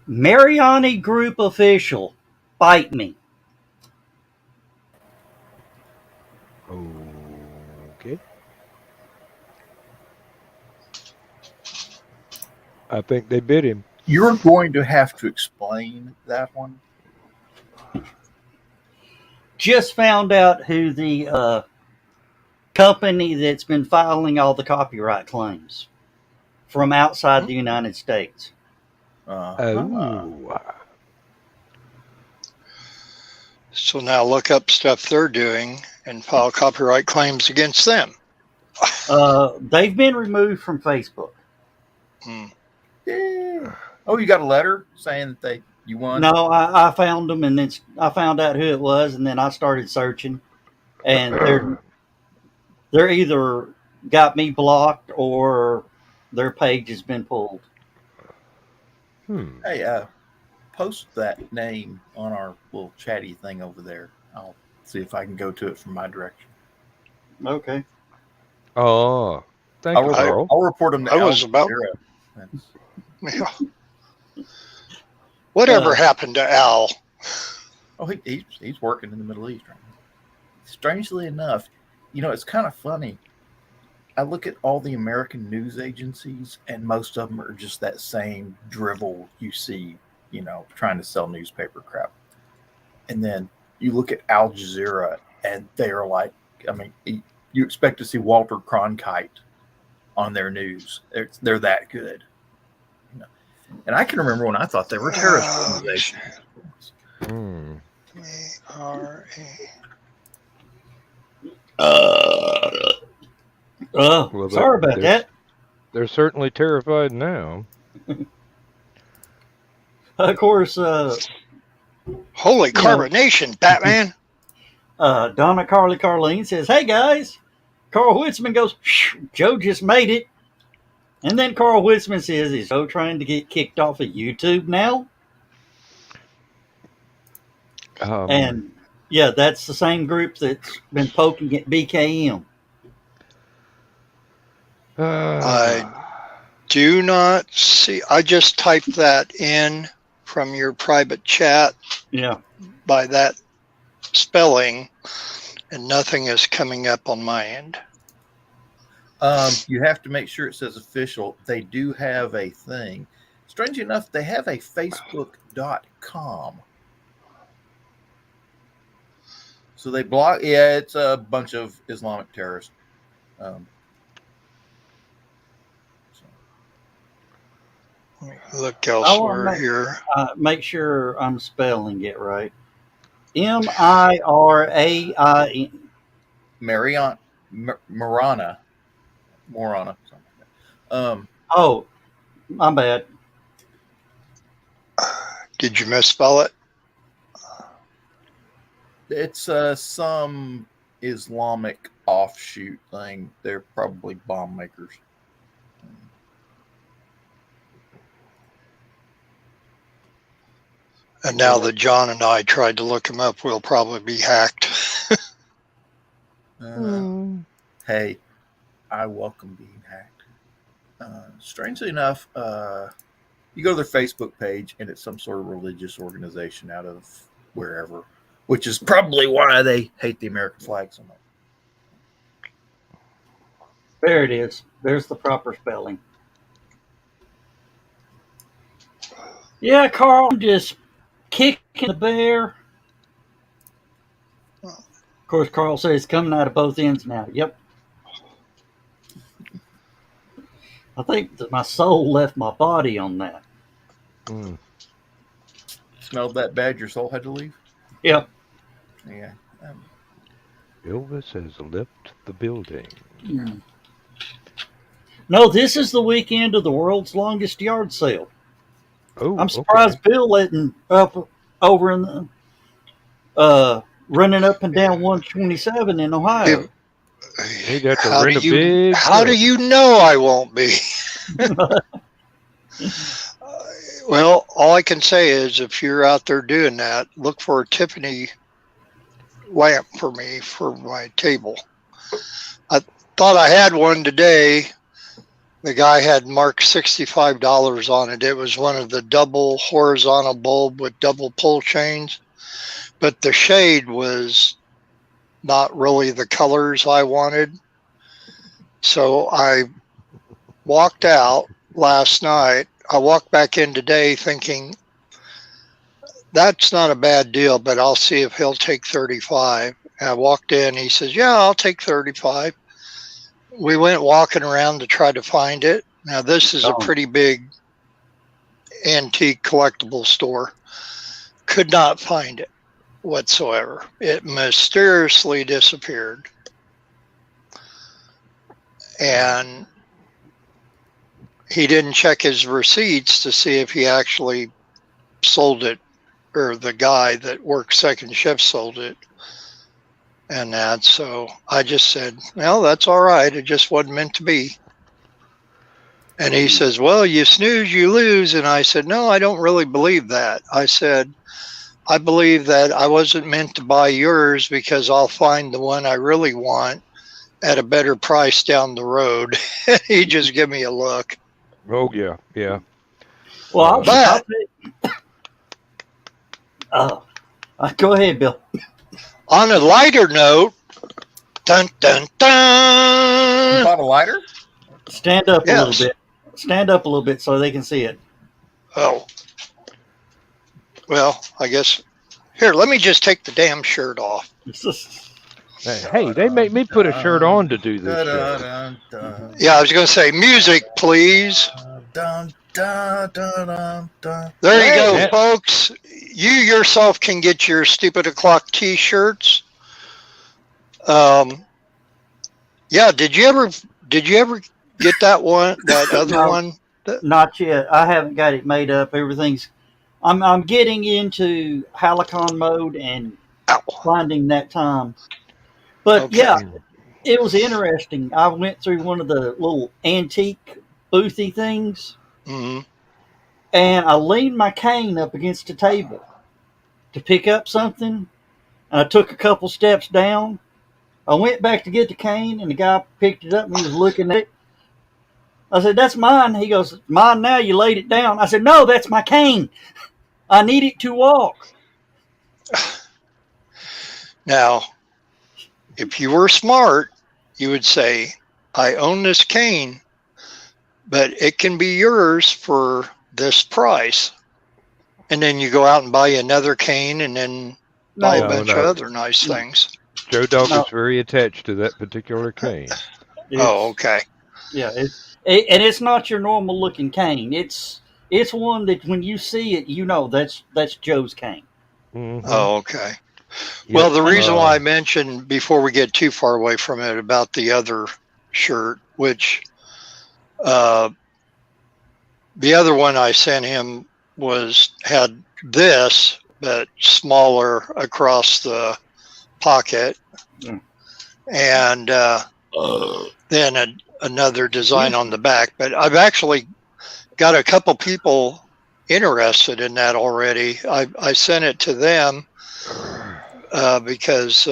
Mariani Group official, bite me. Okay. I think they bit him. You're going to have to explain that one. Just found out who the company that's been filing all the copyright claims from outside the United States. Oh. So now look up stuff they're doing and file copyright claims against them. They've been removed from Facebook. Yeah. Oh, you got a letter saying that you won? No, I found them, and then I found out who it was, and then I started searching, and they're either got me blocked or their page has been pulled. Hey, post that name on our little chatty thing over there. I'll see if I can go to it from my direction. Okay. Oh, thank you, Carl. I'll report them to I was about. Yeah. Whatever happened to Al? Oh, he's working in the Middle East right now. Strangely enough, it's kind of funny. I look at all the American news agencies, and most of them are just that same drivel you see, trying to sell newspaper crap. And then you look at Al Jazeera, and they are like, you expect to see Walter Cronkite on their news. They're that good. And I can remember when I thought they were terrorist organizations. Well, sorry about that. They're certainly terrified now. Of course, holy carbonation, Batman. Donna Carleen says, "Hey guys." Carl Witzman goes, "Joe just made it." And then Carl Witzman says, "Is Joe trying to get kicked off of YouTube now?" And yeah, that's the same group that's been poking at BKM. I do not see. I just typed that in from your private chat. Yeah. By that spelling, and nothing is coming up on my end. You have to make sure it says official. They do have a thing. Strange enough, they have a Facebook.com. So they block. Yeah, it's a bunch of Islamic terrorists. Look elsewhere here. Make sure I'm spelling it right. Mirain. Morana. Something like that. Oh, my bad. Did you misspell it? It's some Islamic offshoot thing. They're probably bomb makers. And now that John and I tried to look him up, we'll probably be hacked. Hey, I welcome being hacked. Strangely enough, you go to their Facebook page, and it's some sort of religious organization out of wherever, which is probably why they hate the American flag so much. There it is. There's the proper spelling. Yeah, Carl, I'm just kicking the bear. Of course, Carl says it's coming out of both ends now. Yep. I think that my soul left my body on that. Smelled that bad your soul had to leave? Yep. Yeah. Elvis has left the building. No, this is the weekend of the world's longest yard sale. Oh, I'm surprised Bill letting up over in the running up and down 127 in Ohio. He got to rent a big. How do you know I won't be? Well, all I can say is if you're out there doing that, look for a Tiffany lamp for me for my table. I thought I had one today, The guy had marked $65 on it. It was one of the double horizontal bulb with double pull chains, but the shade was not really the colors I wanted. So I walked out last night. I walked back in today thinking, that's not a bad deal, but I'll see if he'll take 35. And I walked in, he says, yeah, I'll take 35. We went walking around to try to find it. Now, this is a pretty big antique collectible store. Could not find it whatsoever. It mysteriously disappeared. And he didn't check his receipts to see if he actually sold it, or the guy that worked second shift sold it. And that, so I just said, well, that's all right. It just wasn't meant to be. And he says, well, you snooze, you lose. And I said, no, I don't really believe that. I said, I believe that I wasn't meant to buy yours because I'll find the one I really want at a better price down the road. He just gave me a look. Oh, yeah, yeah. Well, go ahead, Bill. On a lighter note, dun, dun, dun. You bought a lighter? Stand up a little bit. Stand up a little bit so they can see it. Oh. Well, I guess. Here, let me just take the damn shirt off. Hey, they make me put a shirt on to do this show. Yeah, I was going to say, music, please. There you go, folks. You yourself can get your Stupid O'Clock t-shirts. Yeah, did you ever get that one, that other one? Not yet. I haven't got it made up. Everything's. I'm getting into HallowCon mode and finding that time. But yeah, it was interesting. I went through one of the little antique boothy things, and I leaned my cane up against the table to pick up something, and I took a couple steps down. I went back to get the cane, and the guy picked it up, and he was looking at it. I said, that's mine. He goes, mine now, you laid it down. I said, no, that's my cane. I need it to walk. Now, if you were smart, you would say, I own this cane, but it can be yours for this price. And then you go out and buy another cane and then buy a bunch of other nice things. Joe Dog is very attached to that particular cane. Oh, okay. Yeah, and it's not your normal looking cane. It's one that when you see it, you know that's Joe's cane. Mm-hmm. Oh, okay. Well, the reason why I mentioned before we get too far away from it about the other shirt, which the other one I sent him had this, but smaller across the pocket, and then another design on the back. But I've actually got a couple people interested in that already. I sent it to them because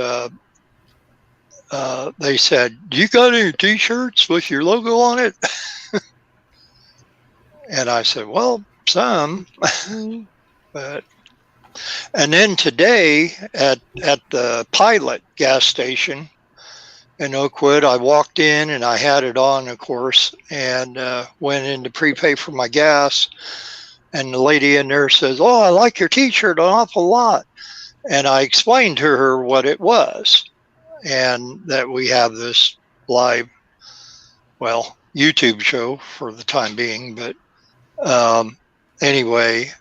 they said, "Do you got any T-shirts with your logo on it?" And I said, "Well, some." But and then today at the Pilot gas station in Oakwood, I walked in and I had it on, of course, and went in to prepay for my gas. And the lady in there says, "Oh, I like your T-shirt an awful lot." And I explained to her what it was, and that we have this live, YouTube show for the time being. But anyway,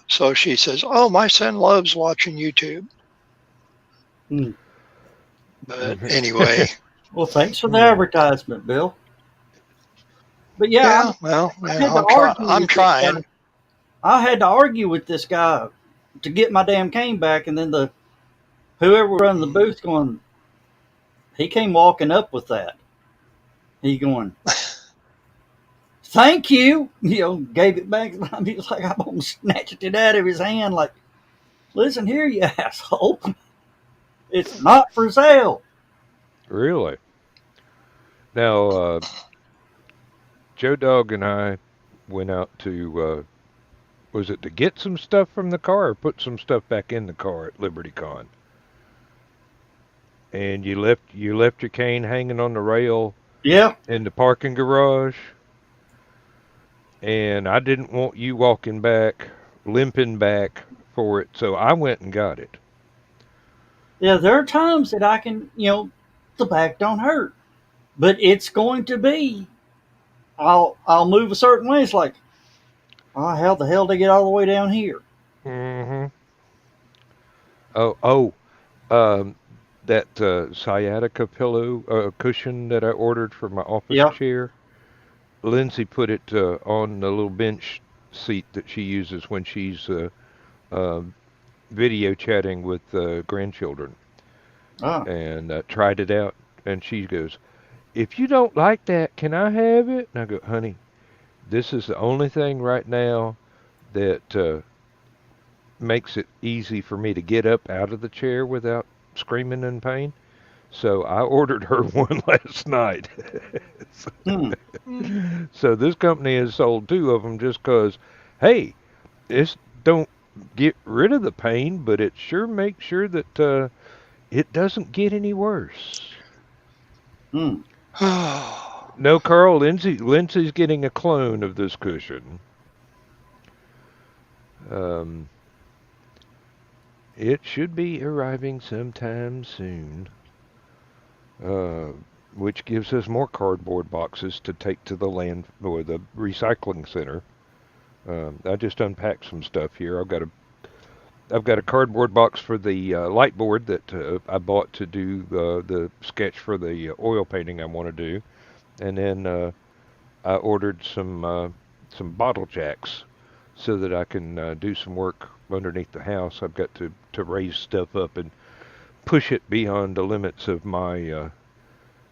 so she says, "Oh, my son loves watching YouTube." But anyway. Well, thanks for the advertisement, Bill. But yeah, I'm trying. I had to argue with this guy to get my damn cane back, and then whoever run the booth he came walking up with that. He going, "Thank you," gave it back. He was like, I almost snatched it out of his hand, like, "Listen here, you asshole. It's not for sale." Really? Now, Joe Dog and I went out to, was it to get some stuff from the car or put some stuff back in the car at LibertyCon? And you left your cane hanging on the rail Yeah. in the parking garage. And I didn't want you walking back, limping back for it, so I went and got it. Yeah, there are times that I can, the back don't hurt, but it's going to be. I'll move a certain way. It's like, oh, how the hell did they get all the way down here? Mm-hmm. Oh, um, that sciatica pillow cushion that I ordered for my office Yeah. chair. Lindsay put it on the little bench seat that she uses when she's uh, video chatting with grandchildren, Oh. and tried it out. And she goes, "If you don't like that, can I have it?" And I go, "Honey, this is the only thing right now that makes it easy for me to get up out of the chair without screaming in pain." So I ordered her one last night. Hmm. So this company has sold 2 of them just because, hey, this don't get rid of the pain, but it sure makes sure that it doesn't get any worse. Hmm. No, Carl, Lindsay's getting a clone of this cushion. Um, it should be arriving sometime soon, which gives us more cardboard boxes to take to the land or the recycling center. I just unpacked some stuff here. I've got a cardboard box for the light board that I bought to do the sketch for the oil painting I want to do, and then I ordered some bottle jacks so that I can do some work underneath the house. I've got to raise stuff up and push it beyond the limits of my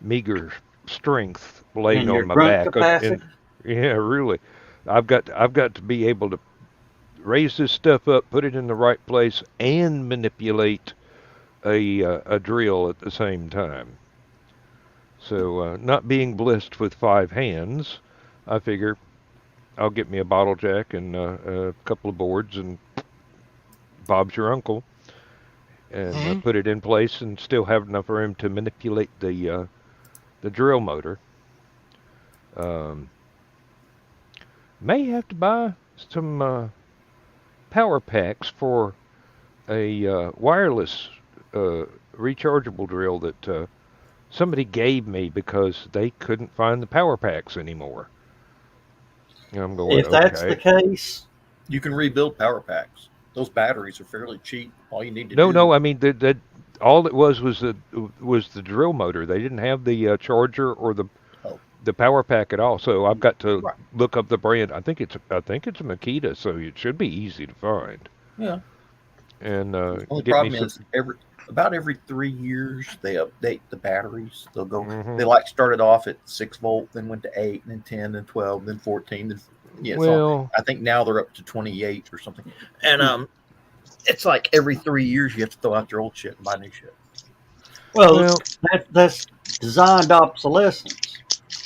meager strength laying And your on my grunt back. capacity. Yeah, really, I've got to be able to raise this stuff up, put it in the right place, and manipulate a drill at the same time. So, not being blessed with 5 hands, I figure I'll get me a bottle jack and a couple of boards, and Bob's your uncle, and put it in place, and still have enough room to manipulate the drill motor. Um, may have to buy some power packs for a wireless rechargeable drill that somebody gave me because they couldn't find the power packs anymore. And I'm going, If that's the okay. case, You can rebuild power packs. Those batteries are fairly cheap. All you need to No, do. no, I mean that all it was the drill motor. They didn't have the charger or Oh, the power pack at all. So I've got to right. look up the brand. I think it's a Makita, so it should be easy to find. Yeah. And Only get me problem some. is about every 3 years they update the batteries. They'll go. Mhm. They like started off at 6 volt, then went to 8, and then 10, then 12, then 14. Then yeah. So Well, I think now they're up to 28 or something. And it's like every 3 years you have to throw out your old shit and buy new shit. well, that's designed obsolescence.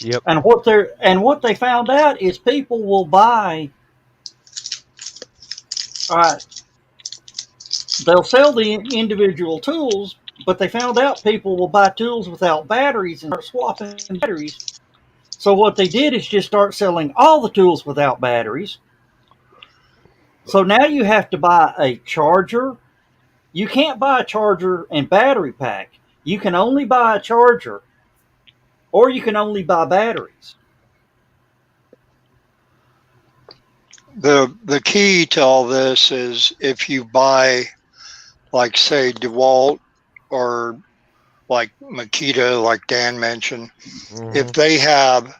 yep. And what they found out is people will buy. All right, they'll sell the individual tools, but they found out people will buy tools without batteries and start swapping batteries. So what they did is just start selling all the tools without batteries. So now you have to buy a charger. You can't buy a charger and battery pack. You can only buy a charger, or you can only buy batteries. The key to all this is if you buy, like say DeWalt or like Makita, like Dan mentioned, if they have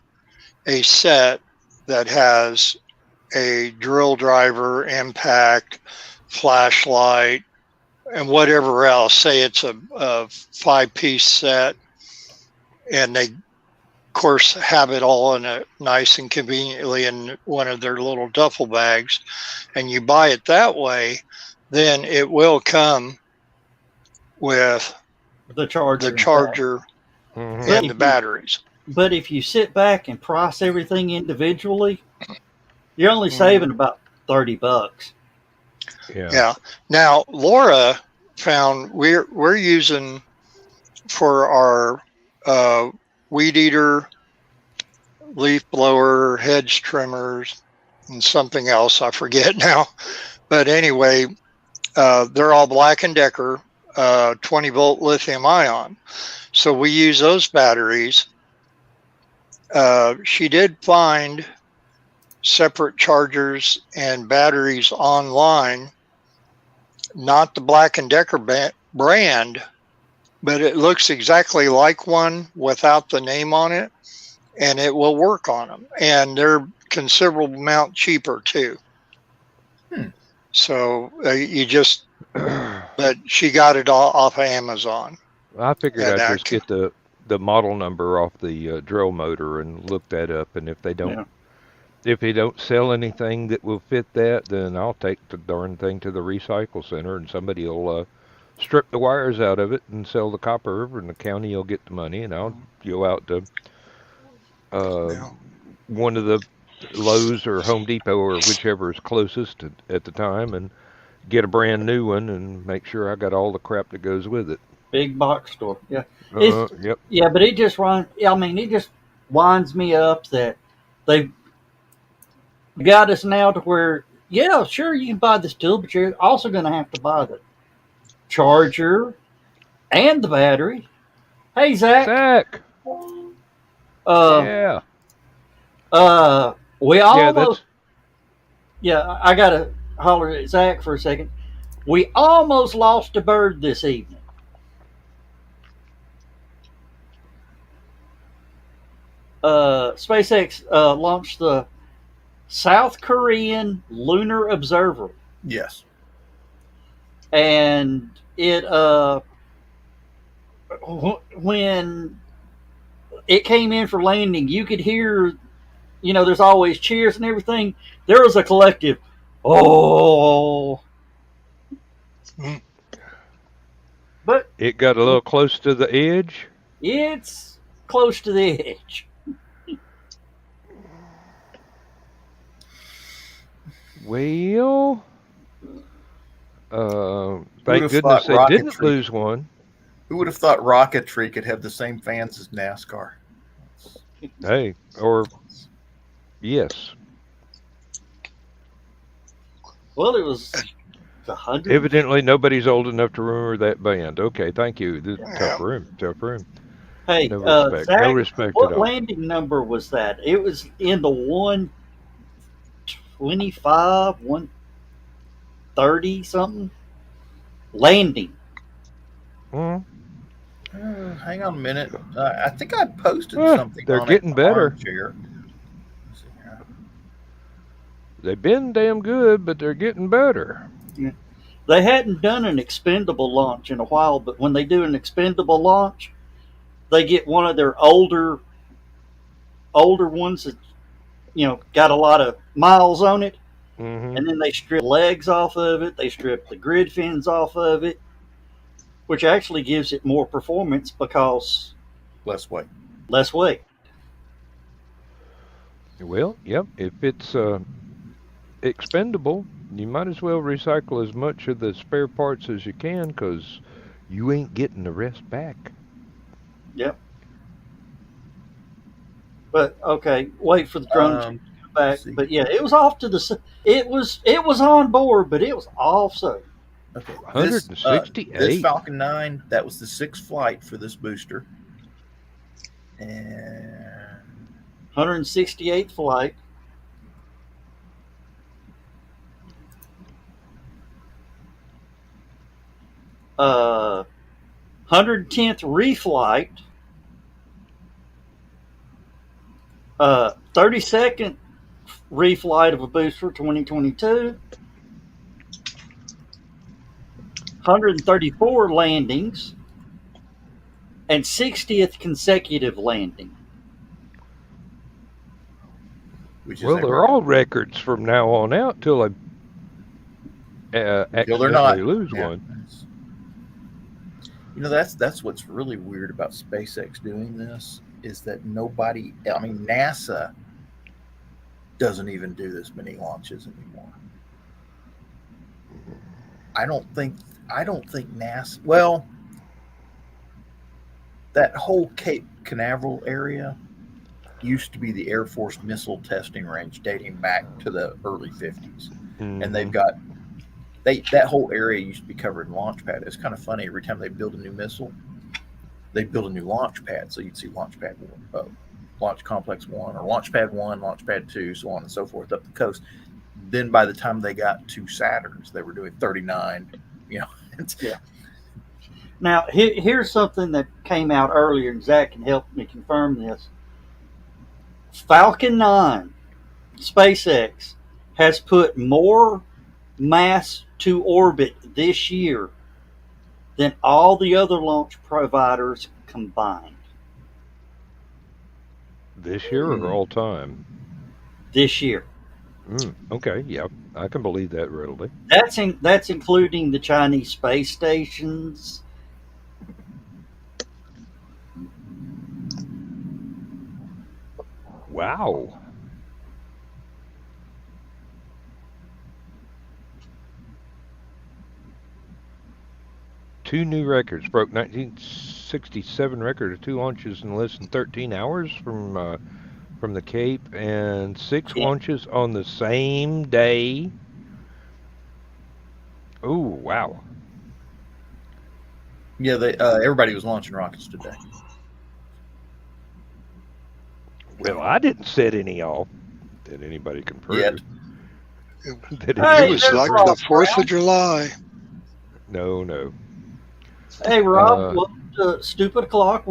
a set that has a drill driver, impact, flashlight, and whatever else, say it's a 5-piece set, and they of course have it all in a nice and conveniently in one of their little duffel bags, and you buy it that way, then it will come with The charger. the charger Mhm. But and the batteries. but if you sit back and price everything individually, you're only Mhm. saving about $30. Yeah. Yeah. Now Laura found we're using for our weed eater, leaf blower, hedge trimmers, and something else I forget now. But anyway, they're all Black and Decker, 20-volt lithium ion. So we use those batteries. She did find separate chargers and batteries online, not the Black and Decker brand, but it looks exactly like one without the name on it, and it will work on them. And they're considerable amount cheaper too. Hmm. So you just, but she got it all off of Amazon. I figured And I'd just get the model number off the drill motor and look that up, and if they Yeah. don't sell anything that will fit that, then I'll take the darn thing to the recycle center, and somebody will strip the wires out of it and sell the copper, and the county will get the money, and I'll go out to uh, yeah. one of the Lowe's or Home Depot or whichever is closest at the time, and get a brand new one and make sure I got all the crap that goes with it. Big box store. Yeah. It's Yep. yeah, but it just it just winds me up that they've got us now to where, yeah, sure, you can buy this tool, but you're also going to have to buy the charger and the battery. Hey, Zach. Zach. Uh, Yeah. we Yeah, almost, that's yeah, I got to holler at Zach for a second. We almost lost a bird this evening. SpaceX launched the South Korean Lunar Observer, Yes. and it when it came in for landing, you could hear, there's always cheers and everything. There was a collective, oh, Mm. but it got a little close to the edge. it's close to the edge. Well, Who'd thank have goodness thought they didn't rocketry? lose one. Who would have thought rocketry could have the same fans as NASCAR? Hey, or yes, Well, it was 100. evidently nobody's old enough to remember that band. Okay, thank you. Yeah. Tough room. Hey, No respect, Zach, no respect at what all. landing number was that? It was in the 125, 130 something landing. Hmm. Hang on a minute. I think I posted something They're on getting it. better. Armchair. Let's see here. They've been damn good, but they're getting better. They hadn't done an expendable launch in a while, but when they do an expendable launch, they get one of their older ones that got a lot of miles on it, Hmm. and then they strip legs off of it. They strip the grid fins off of it, which actually gives it more performance because Less weight. less weight. Well, yep. If it's expendable, you might as well recycle as much of the spare parts as you can, because you ain't getting the rest back. Yep. But okay, wait for the drone to come back. let's see. But yeah, it was off to the. It was on board, but it was off. So Okay. This 168. Falcon 9, that was the 6th flight for this booster. And 168th flight. Uh, 110th reflight. 32nd reflight of a booster 2022. 134 landings and 60th consecutive landing. which is Well, a they're record. all records from now on out till I Till they're accidentally not. lose Yeah. one. That's what's really weird about SpaceX doing this is that nobody, I mean, NASA doesn't even do this many launches anymore. I don't think NASA, well, that whole Cape Canaveral area used to be the Air Force missile testing range dating back to the early 50s. And they've got that whole area used to be covered in launch pad. It's kind of funny. Every time they build a new missile, they build a new launch pad. So you'd see launch pad 1, launch complex 1, or launch pad 1, launch pad 2, so on and so forth up the coast. Then by the time they got to Saturns, they were doing 39. You know, Yeah. Now, here's something that came out earlier, and Zach can help me confirm this. Falcon 9, SpaceX, has put more mass to orbit this year than all the other launch providers combined. This year or all time? This year. Okay, yeah, I can believe that readily. That's including the Chinese space stations. Wow. Two new records broke 1967 record of 2 launches in less than 13 hours from the Cape, and 6 launches on the same day. Oh, wow. Yeah, everybody was launching rockets today. Well, I didn't set any off that anybody can prove. Yet. That It was like the 4th of July. No. Hey, Rob, welcome to Stupid O'Clock.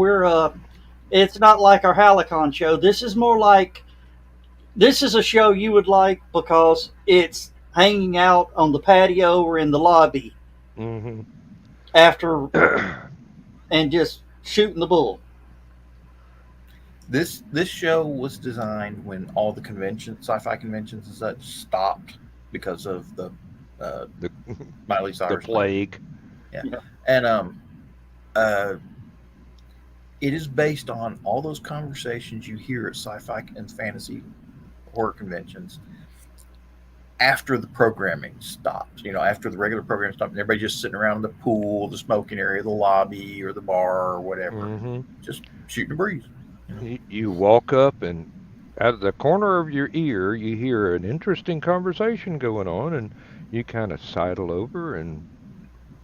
It's not like our HallowCon's show. This is more like, this is a show you would like because it's hanging out on the patio or in the lobby after and just shooting the bull. This show was designed when all the conventions, sci-fi conventions and such, stopped because of the Miley Cyrus, the plague. Yeah. And it is based on all those conversations you hear at sci-fi and fantasy horror conventions after the programming stopped. You know, after the regular programming stopped, and everybody just sitting around in the pool, the smoking area, the lobby, or the bar, or whatever, just shooting a breeze. You walk up, and out of the corner of your ear, you hear an interesting conversation going on, and you kind of sidle over and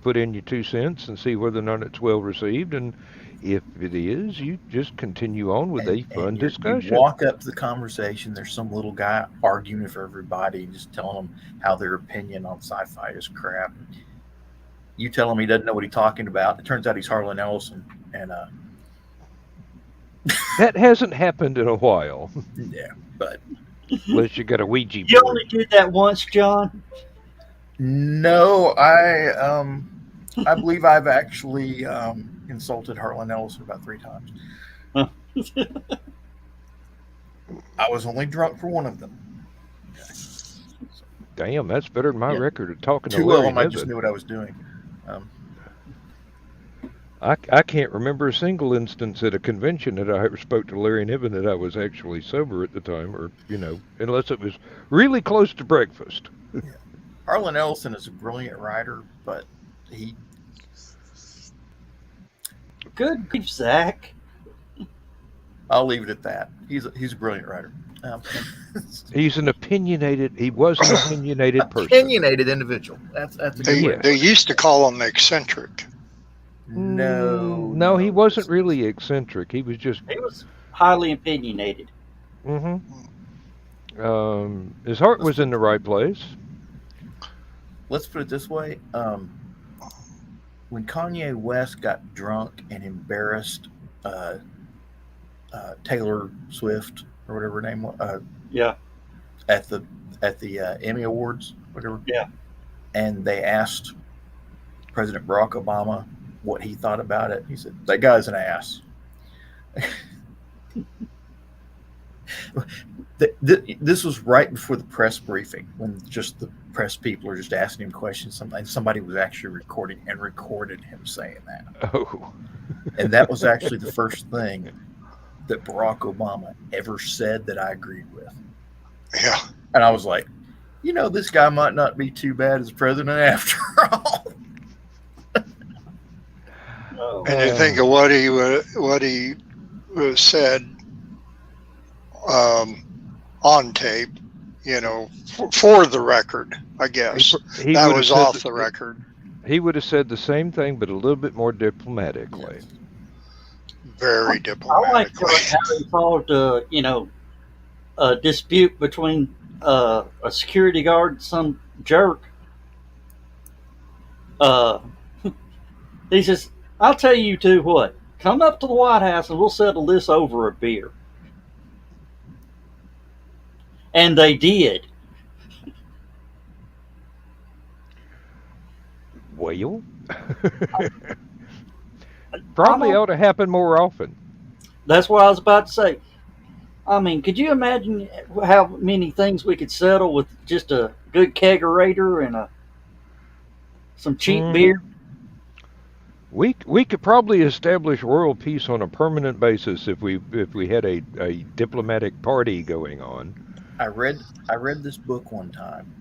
put in your 2 cents and see whether or not it's well received. And if it is, you just continue on with a fun discussion. You walk up to the conversation, there's some little guy arguing with everybody, just telling them how their opinion on sci-fi is crap. You tell him he doesn't know what he's talking about. It turns out he's Harlan Ellison. And that hasn't happened in a while. Yeah, but unless you got a Ouija board. You only did that once, John? No, I believe I've actually insulted Harlan Ellison about 3 times. Huh. I was only drunk for one of them. Damn, that's better than my record of talking to 2 Larry of them, I Niven. just knew what I was doing. I can't remember a single instance at a convention that I ever spoke to Larry Niven that I was actually sober at the time, or, unless it was really close to breakfast. Yeah. Harlan Ellison is a brilliant writer, but he... Good grief, Zach. I'll leave it at that. He's a brilliant writer. He was an opinionated person. Opinionated individual. That's a good way. They used to call him eccentric. No, he wasn't really eccentric. He was highly opinionated. His heart was in the right place. Let's put it this way. When Kanye West got drunk and embarrassed Taylor Swift or whatever her name was, at the Emmy Awards, whatever. Yeah. And they asked President Barack Obama what he thought about it. He said, "That guy's an ass." This was right before the press briefing, when just the press people are just asking him questions. Somebody was actually recording and recorded him saying that. Oh. And that was actually the first thing that Barack Obama ever said that I agreed with. Yeah. And I was like, this guy might not be too bad as president after all. Oh, And you think of what he said on tape, for the record, I guess. He That would was have off said the record. He would have said the same thing, but a little bit more diplomatically. Yes. Very I like diplomatically. how he solved, a dispute between a security guard and some jerk. He says, "I'll tell you two what. Come up to the White House and we'll settle this over a beer." And they did. Well, probably ought to happen more often. That's what I was about to say. I mean, could you imagine how many things we could settle with just a good kegerator and some cheap beer? We could probably establish world peace on a permanent basis if we had a diplomatic party going on. I read this book one time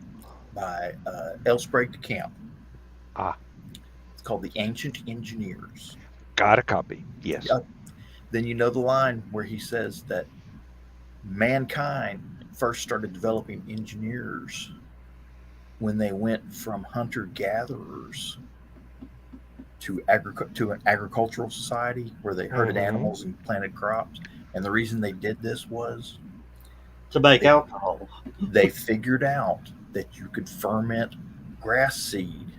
by L. Sprague de Camp. It's called The Ancient Engineers. Got a copy. Yes. Then you know the line where he says that mankind first started developing engineers when they went from hunter-gatherers to an agricultural society where they herded animals and planted crops. And the reason they did this was to make alcohol. They figured out that you could ferment grass seed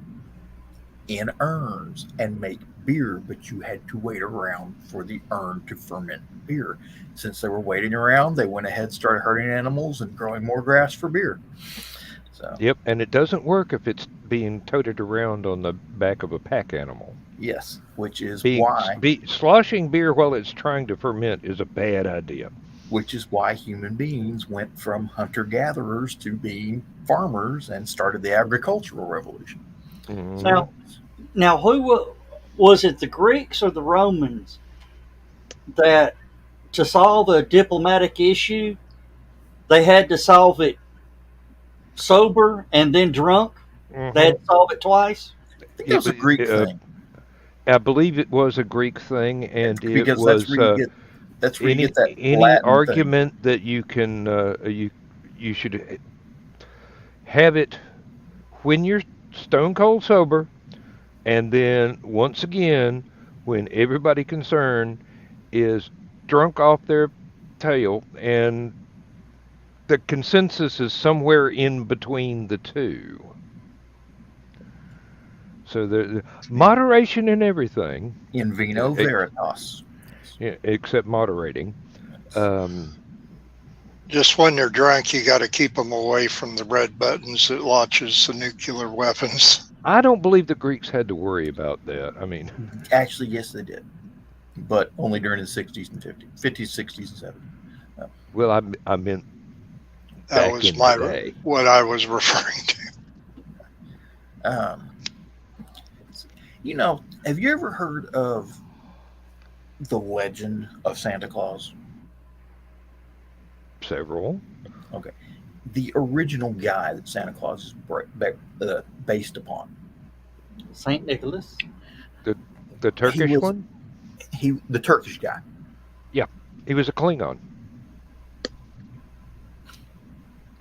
in urns and make beer, but you had to wait around for the urn to ferment beer. Since they were waiting around, they went ahead, started herding animals and growing more grass for beer. So Yep, and it doesn't work if it's being toted around on the back of a pack animal. Yes, which is sloshing beer while it's trying to ferment is a bad idea. Which is why human beings went from hunter-gatherers to being farmers and started the agricultural revolution. Mm-hmm. Now, who was it? The Greeks or the Romans that to solve a diplomatic issue, they had to solve it sober and then drunk? Mm-hmm. They had to solve it twice? I think that was a Greek thing. I believe it was a Greek thing, and because it was that's where you get that any Latin argument thing. That you can you should have it when you're stone cold sober, and then once again when everybody concerned is drunk off their tail, and the consensus is somewhere in between the two. So the moderation in everything. In vino veritas. Yeah, except moderating. Just when they're drunk, you got to keep them away from the red buttons that launches the nuclear weapons. I don't believe the Greeks had to worry about that. I mean, actually, yes, they did, but only during the 60s and 50s, 60s, and 70s. Well, I meant that was what I was referring to. Have you ever heard of the legend of Santa Claus? Several. Okay. The original guy that Santa Claus is based upon. Saint Nicholas? The Turkish one? The Turkish guy. Yeah. He was a Klingon.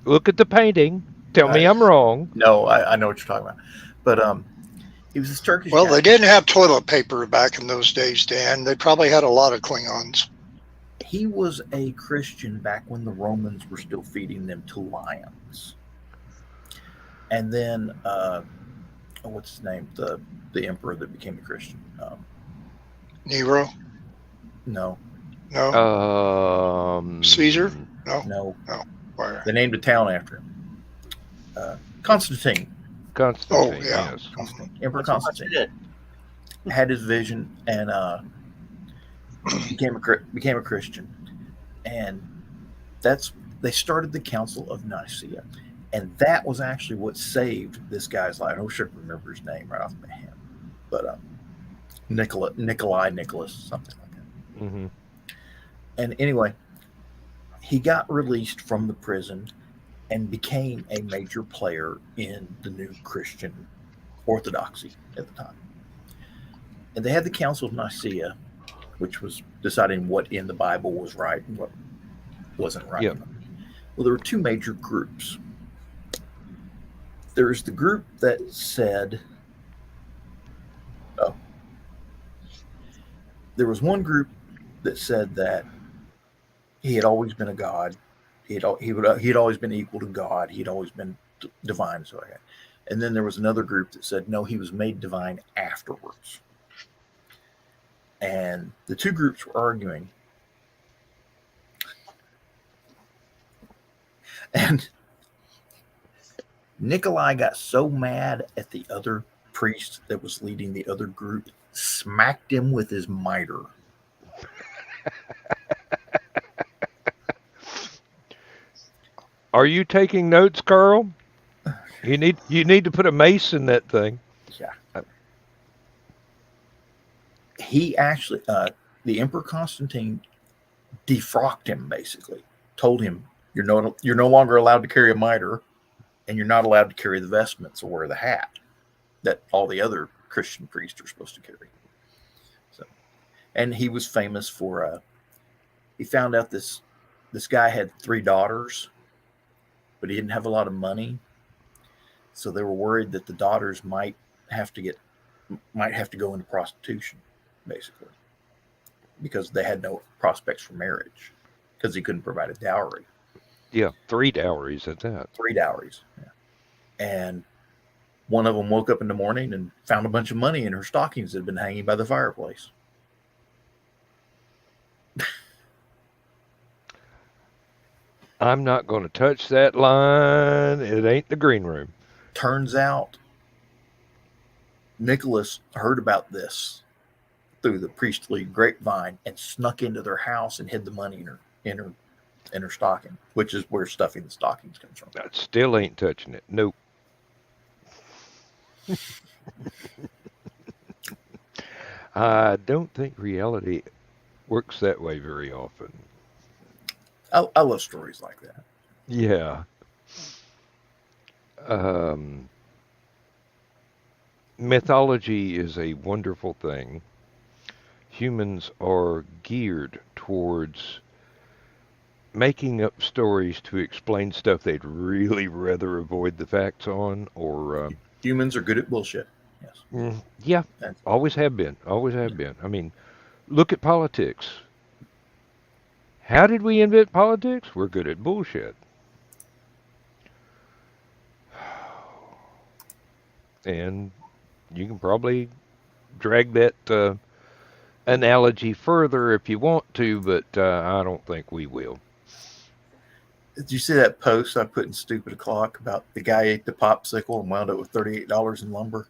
Look at the painting. Tell me I'm wrong. No, I know what you're talking about. But he was this Turkish guy. Well, they didn't have toilet paper back in those days, Dan. They probably had a lot of Klingons. He was a Christian back when the Romans were still feeding them to lions. And then, what's his name? The emperor that became a Christian. Nero? No. Caesar? No. They named a town after him. Constantine. Constantine. Oh, yeah. Yes. Emperor Constantine had his vision and became a Christian, and they started the Council of Nicaea, and that was actually what saved this guy's life. I should remember his name right off my head, but Nicholas, something like that. And anyway, he got released from the prison and became a major player in the new Christian orthodoxy at the time. And they had the Council of Nicaea, which was deciding what in the Bible was right and what wasn't right. Yeah. Well, there were two major groups. There's the group that said, oh, there was one group that said that he had always been a god. He had always been equal to God. He had always been divine. So, and then there was another group that said no, he was made divine afterwards. And the two groups were arguing. And Nikolai got so mad at the other priest that was leading the other group, smacked him with his mitre. Are you taking notes, Carl? You need to put a mace in that thing. Yeah. He actually, the Emperor Constantine defrocked him, basically. Told him, you're no longer allowed to carry a mitre, and you're not allowed to carry the vestments or wear the hat that all the other Christian priests are supposed to carry. So, and he was famous for, he found out this guy had 3 daughters, but he didn't have a lot of money. So they were worried that the daughters might have to go into prostitution, basically, because they had no prospects for marriage because he couldn't provide a dowry. Yeah, 3 dowries at that. 3 dowries. Yeah. And one of them woke up in the morning and found a bunch of money in her stockings that had been hanging by the fireplace. I'm not going to touch that line. It ain't the green room. Turns out Nicholas heard about this through the priestly grapevine and snuck into their house and hid the money in her stocking, which is where stuffing the stockings comes from. I still ain't touching it. Nope. I don't think reality works that way very often. I love stories like that. Yeah. Mythology is a wonderful thing. Humans are geared towards making up stories to explain stuff they'd really rather avoid the facts on, or Humans are good at bullshit. Yes. Yeah, always have been. Always have been. I mean, look at politics. How did we invent politics? We're good at bullshit. And you can probably drag that analogy further if you want to, but I don't think we will. Did you see that post I put in Stupid O'Clock about the guy ate the popsicle and wound up with $38 in lumber?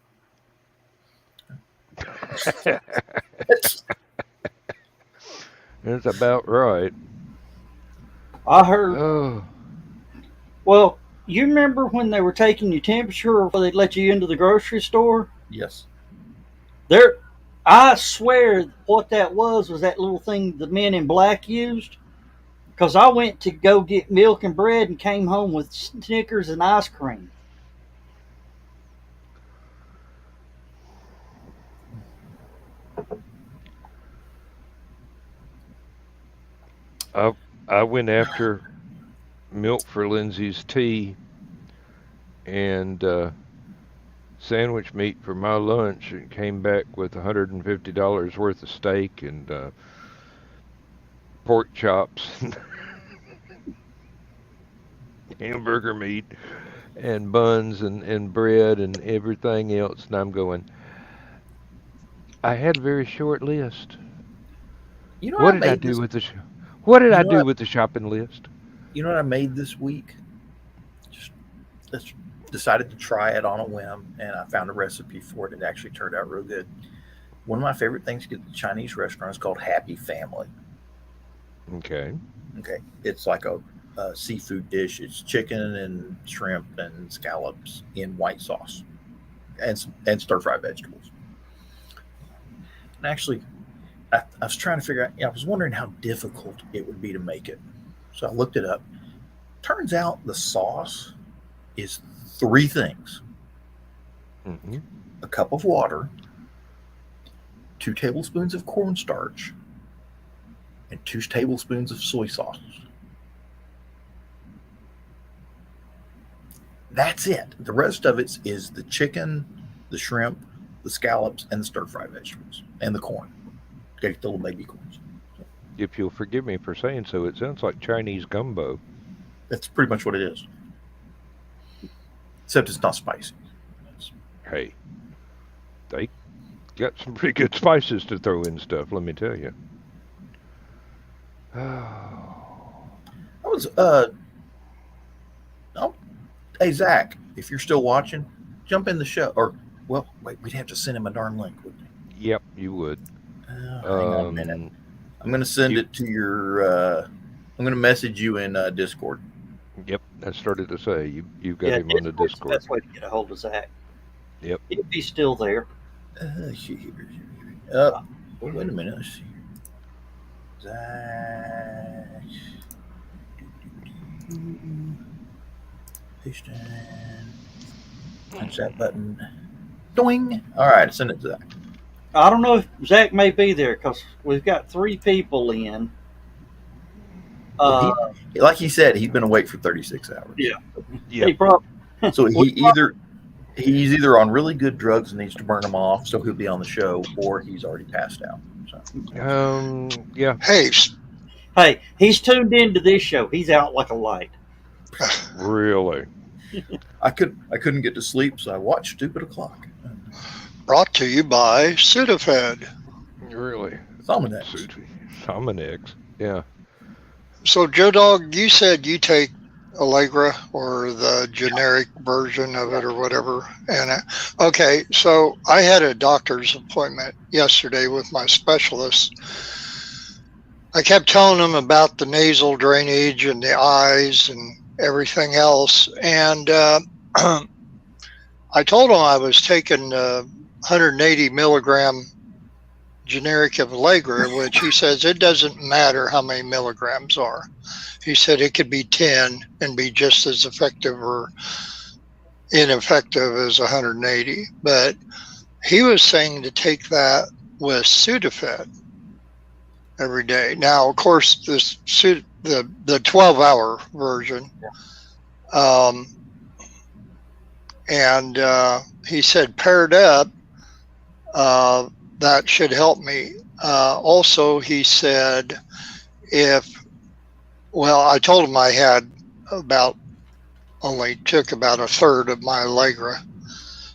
That's about right. I heard. Oh, Well, you remember when they were taking your temperature before they'd let you into the grocery store? Yes. I swear what that was that little thing the men in black used. Because I went to go get milk and bread and came home with Snickers and ice cream. I went after milk for Lindsay's tea and sandwich meat for my lunch and came back with $150 worth of steak and pork chops, hamburger meat, and buns and bread and everything else. And I'm going, I had a very short list. You know What did I do with the with the shopping list? You know what I made this week? Just decided to try it on a whim, and I found a recipe for it. It actually turned out real good. One of my favorite things to get at the Chinese restaurant is called Happy Family. Okay. It's like a seafood dish. It's chicken and shrimp and scallops in white sauce and stir-fried vegetables. And actually, I was trying to figure out. I was wondering how difficult it would be to make it, so I looked it up. Turns out the sauce is 3 things: Mm-hmm. a cup of water, 2 tablespoons of cornstarch, and 2 tablespoons of soy sauce. That's it. The rest of it is the chicken, the shrimp, the scallops, and the stir-fry vegetables, and the corn. Get the little baby corns. If you'll forgive me for saying so, it sounds like Chinese gumbo. That's pretty much what it is. Except it's not spicy. Hey, they got some pretty good spices to throw in stuff, let me tell you. I was oh, hey Zach, if you're still watching, jump in the show. Or well, wait, we'd have to send him a darn link, wouldn't we? Yep, you would. Hang on a minute. I'm gonna send it to your. I'm gonna message you in Discord. Yep, I started to say you've got him on the Discord's Discord. the best way to get a hold of Zach. Yep. If he's still there. Wait a minute. Let's see. Zach. Paste in. Punch that button. Doing. All right, send it to Zach. I don't know if Zach may be there because we've got 3 people in. Like he said, he's been awake for 36 hours. Yeah. Yep. He probably, So he's either on really good drugs and needs to burn them off, so he'll be on the show, or he's already passed out. So. Yeah. Hey, he's tuned into this show. He's out like a light. Really? I couldn't get to sleep, so I watched Stupid O'Clock. brought to you by Sudafed. Really? Salmonex. Salmonex. Yeah. So, Joe Dog, you said you take Allegra or the generic version of it or whatever. And okay, so I had a doctor's appointment yesterday with my specialist. I kept telling him about the nasal drainage and the eyes and everything else. And I told him I was taking 180 milligram generic of Allegra, which he says it doesn't matter how many milligrams are. He said it could be 10 and be just as effective or ineffective as 180. But he was saying to take that with Sudafed every day. Now, of course, this the 12-hour version. And he said paired up, that should help me. Also, he said I told him I had only took about a third of my Allegra.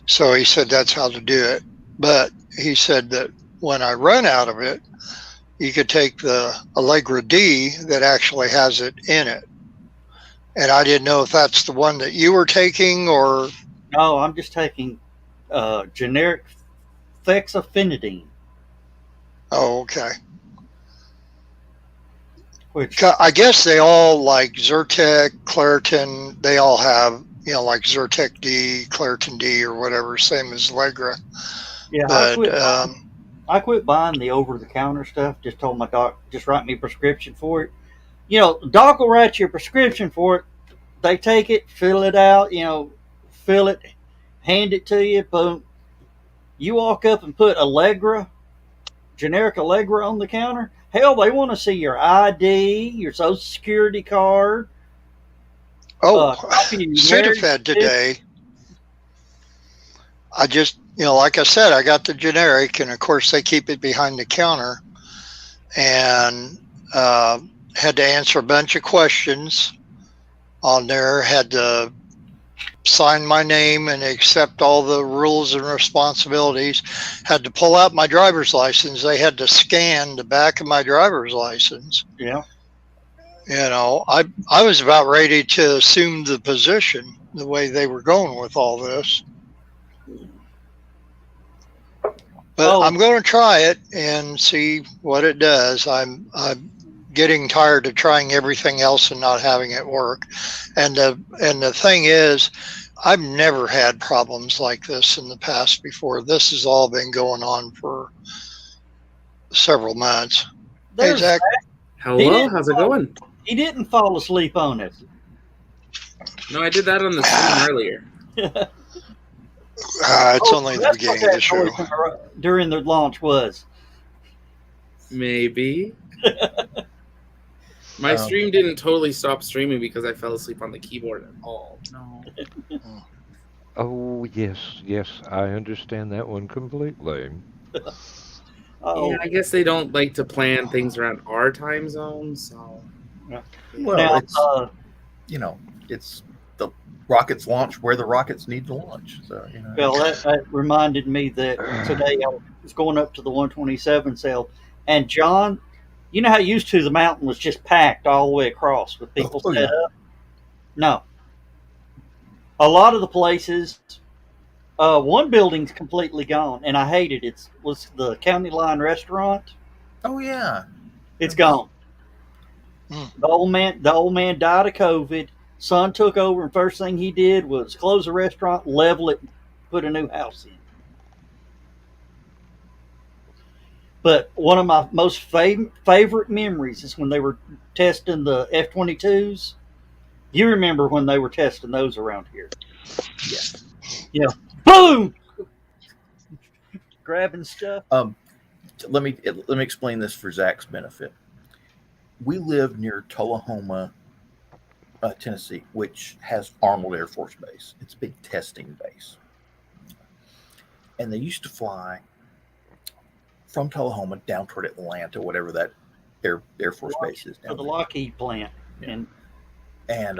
So he said that's how to do it. But he said that when I run out of it, you could take the Allegra D that actually has it in it. And I didn't know if that's the one that you were taking or... No, I'm just taking generic fexofenadine. Oh, okay. Which I guess they all, like Zyrtec, Claritin, they all have, like Zyrtec D, Claritin D, or whatever, same as Allegra. Yeah, but, I quit buying the over-the-counter stuff. Just told my doc, just write me a prescription for it. Doc will write you a prescription for it. They take it, fill it out, fill it, hand it to you, boom. You walk up and put generic Allegra on the counter. Hell, they want to see your ID, your Social Security card. Sudafed today. I just, like I said, I got the generic, and of course they keep it behind the counter, and had to answer a bunch of questions on there, had to sign my name and accept all the rules and responsibilities, had to pull out my driver's license. They had to scan the back of my driver's license. Yeah. I was about ready to assume the position the way they were going with all this. But I'm going to try it and see what it does. I'm getting tired of trying everything else and not having it work. And the thing is, I've never had problems like this in the past before. This has all been going on for several months. Hey, There's Zach. Hello, how's it going? He didn't fall asleep on us. No, I did that on the stream earlier. It's only the that's beginning what of the show. that noise during the launch was. Maybe. My stream didn't totally stop streaming because I fell asleep on the keyboard at all. No. Oh, yes, I understand that one completely. Oh, Yeah, I guess they don't like to plan things around our time zone, so. Well, now, it's it's the rockets launch where the rockets need to launch. So well, that reminded me that today I was going up to the 127 cell, and John, you know how used to the mountain was just packed all the way across with people set up? No. A lot of the places, one building's completely gone, and I hate it. It was the County Line restaurant. Oh yeah, it's gone. The old man died of COVID. Son took over, and first thing he did was close the restaurant, level it, put a new house in. But one of my most favorite memories is when they were testing the F-22s. You remember when they were testing those around here? Yeah. Boom! Grabbing stuff. Let me explain this for Zach's benefit. We live near Tullahoma, Tennessee, which has Arnold Air Force Base. It's a big testing base. And they used to fly from Tullahoma down toward Atlanta, whatever that Air Force Base is. For the Lockheed plant. Yeah. And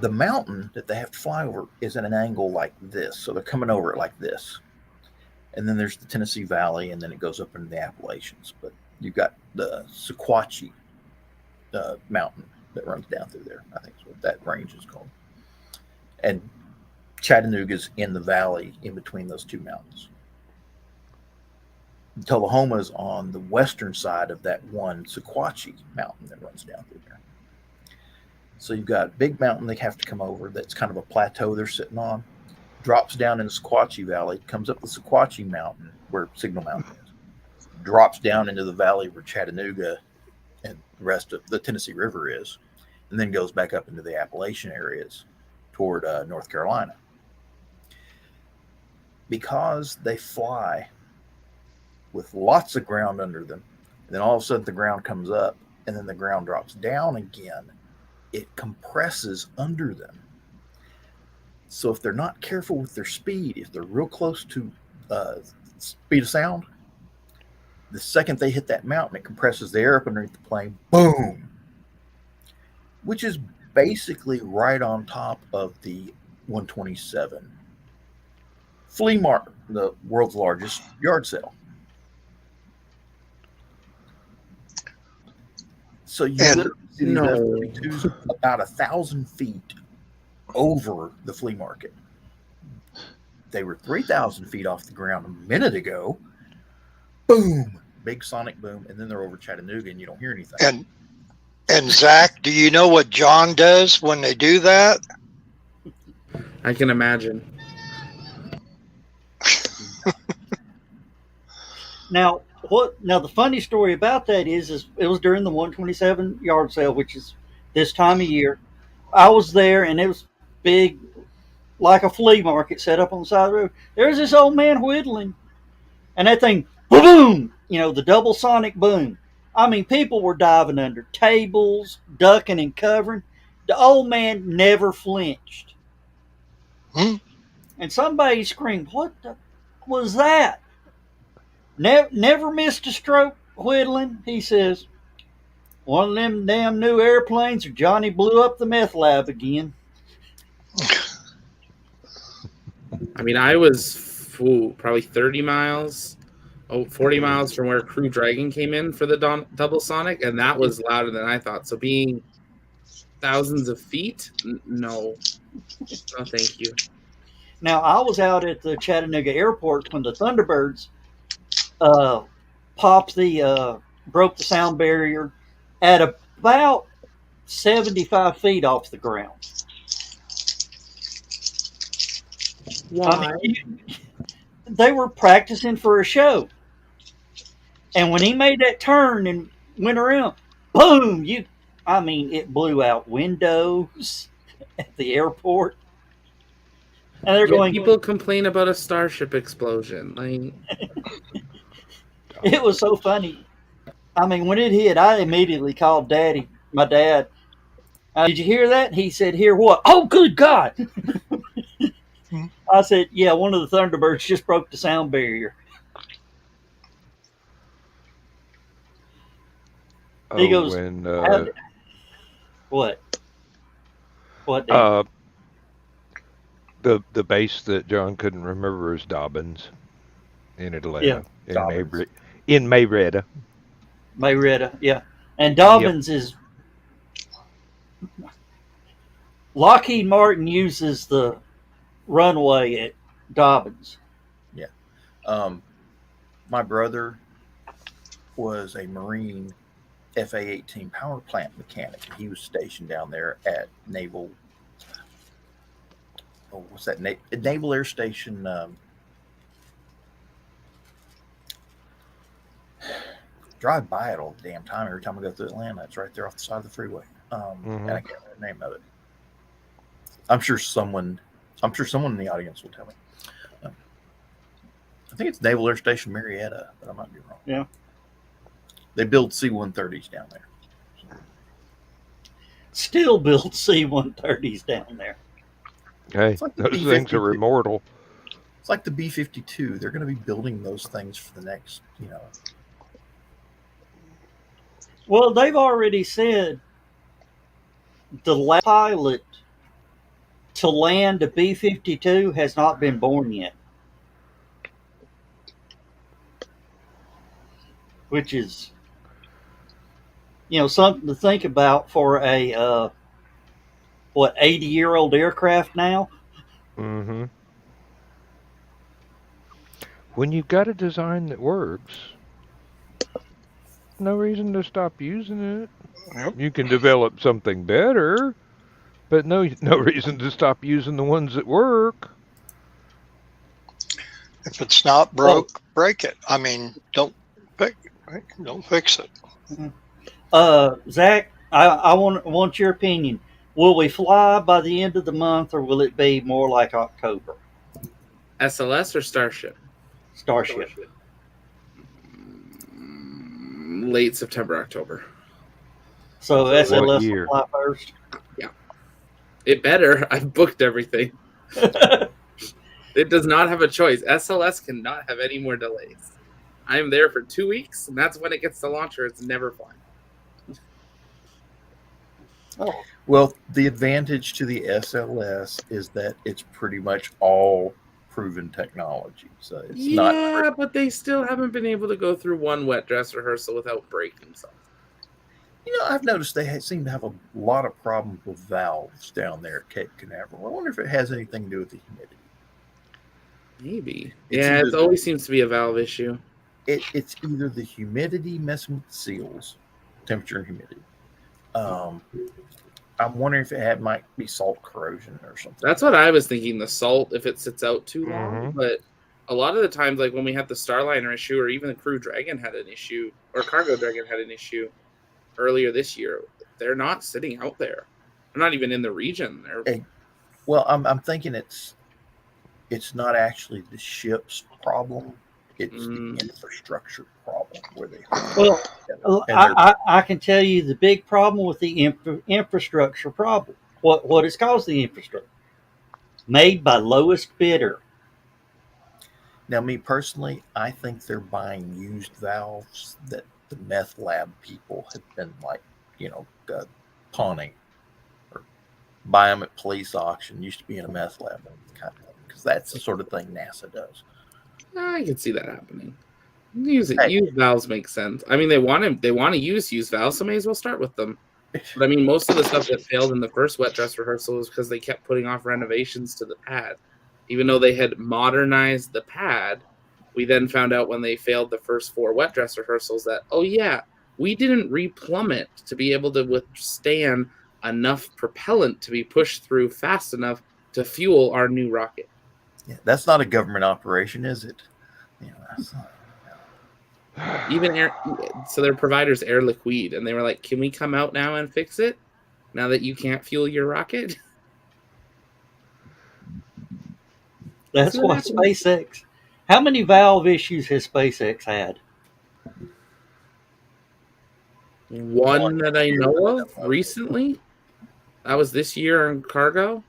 the mountain that they have to fly over is at an angle like this. So they're coming over it like this. And then there's the Tennessee Valley, and then it goes up into the Appalachians. But you've got the Sequatchie mountain that runs down through there. I think is what that range is called. And Chattanooga's in the valley in between those two mountains. Tullahoma's on the western side of that one Sequatchie mountain that runs down through there. So you've got a big mountain they have to come over that's kind of a plateau they're sitting on. Drops down in the Sequatchie Valley, comes up the Sequatchie Mountain where Signal Mountain is, drops down into the valley where Chattanooga and the rest of the Tennessee River is, and then goes back up into the Appalachian areas toward North Carolina. Because they fly with lots of ground under them, and then all of a sudden the ground comes up, and then the ground drops down again, it compresses under them. So if they're not careful with their speed, if they're real close to speed of sound, the second they hit that mountain, it compresses the air up underneath the plane, boom, which is basically right on top of the 127 flea market, the world's largest yard sale. So you literally see these F-22s about 1,000 feet over the flea market. They were 3,000 feet off the ground a minute ago. Boom, big sonic boom, and then they're over Chattanooga, and you don't hear anything. And Zach, do you know what John does when they do that? I can imagine. Now the funny story about that is it was during the 127 yard sale, which is this time of year. I was there, and it was big, like a flea market set up on the side of the road. There's this old man whittling, and that thing, boom, the double sonic boom. I mean, people were diving under tables, ducking and covering. The old man never flinched. And somebody screamed, "What was that?" Never missed a stroke whittling, he says. One of them damn new airplanes, or Johnny blew up the meth lab again. I mean, I was probably 30 miles, 40 miles from where Crew Dragon came in for the double sonic, and that was louder than I thought. So being thousands of feet, no, thank you. Now, I was out at the Chattanooga airport when the Thunderbirds broke the sound barrier at about 75 feet off the ground. Why? they were practicing for a show. And when he made that turn and went around, boom! It blew out windows at the airport. And they're Yet going, people complain about a starship explosion. Like, it was so funny. I mean, when it hit, I immediately called my dad. Did you hear that? He said, hear what? Oh, good God. I said, yeah, one of the Thunderbirds just broke the sound barrier. He Oh, goes, when what? What, Dan? the base that John couldn't remember is Dobbins in Atlanta. Yeah. In Mayretta. Mayretta, yeah. And Dobbins is... Lockheed Martin uses the runway at Dobbins. Yeah. My brother was a Marine FA-18 power plant mechanic. He was stationed down there at Naval... Oh, what's that? Naval Air Station... drive by it all the damn time. Every time I go through Atlanta, it's right there off the side of the freeway. And I can't remember the name of it. I'm sure someone in the audience will tell me. I think it's Naval Air Station Marietta, but I might be wrong. Yeah. They build C-130s down there. Still build C-130s down there. Hey, like the those things are B-52. immortal. It's like the B-52. They're going to be building those things for the next, Well, they've already said the last pilot to land a B-52 has not been born yet. Which is, something to think about for a, 80-year-old aircraft now? Mm-hmm. When you've got a design that works, no reason to stop using it. Yep. You can develop something better, but no reason to stop using the ones that work. If it's not broke, break it. I mean, don't fix it. Zach, I want your opinion. Will we fly by the end of the month, or will it be more like October? SLS or Starship? Starship. Late September, October. So What SLS year? will fly first? Yeah. It better. I've booked everything. It does not have a choice. SLS cannot have any more delays. I am there for 2 weeks, and that's when it gets to launch, or it's never flying. Oh. Well, the advantage to the SLS is that it's pretty much all proven technology. So it's not. Yeah, but they still haven't been able to go through one wet dress rehearsal without breaking something. I've noticed they seem to have a lot of problems with valves down there at Cape Canaveral. I wonder if it has anything to do with the humidity. Maybe. It's Yeah, it either- always seems to be a valve issue. It's either the humidity messing with the seals, temperature and humidity. I'm wondering if it might be salt corrosion or something. That's what I was thinking, the salt, if it sits out too long. Mhm. But a lot of the times, like when we had the Starliner issue, or even the Crew Dragon had an issue, or Cargo Dragon had an issue earlier this year, they're not sitting out there. They're not even in the region. Well, I'm thinking it's not actually the ship's problem. It's the infrastructure problem where they. Well, And I can tell you the big problem with the infrastructure problem. What has caused the infrastructure? Made by lowest bidder. Now, me personally, I think they're buying used valves that the meth lab people have been pawning or buy them at police auction. Used to be in a meth lab, kind of, because that's the sort of thing NASA does. I can see that happening. Used valves make sense. I mean, they want to use used valves, so may as well start with them. But I mean, most of the stuff that failed in the first wet dress rehearsal was because they kept putting off renovations to the pad. Even though they had modernized the pad, we then found out when they failed the first 4 wet dress rehearsals that, oh yeah, we didn't replumb it to be able to withstand enough propellant to be pushed through fast enough to fuel our new rocket. Yeah, that's not a government operation, is it? That's not. Even Air, so their provider's Air Liquide, and they were like, "Can we come out now and fix it? Now that you can't fuel your rocket." That's See what what happened? SpaceX. How many valve issues has SpaceX had? One that I know of One. recently. That was this year on cargo.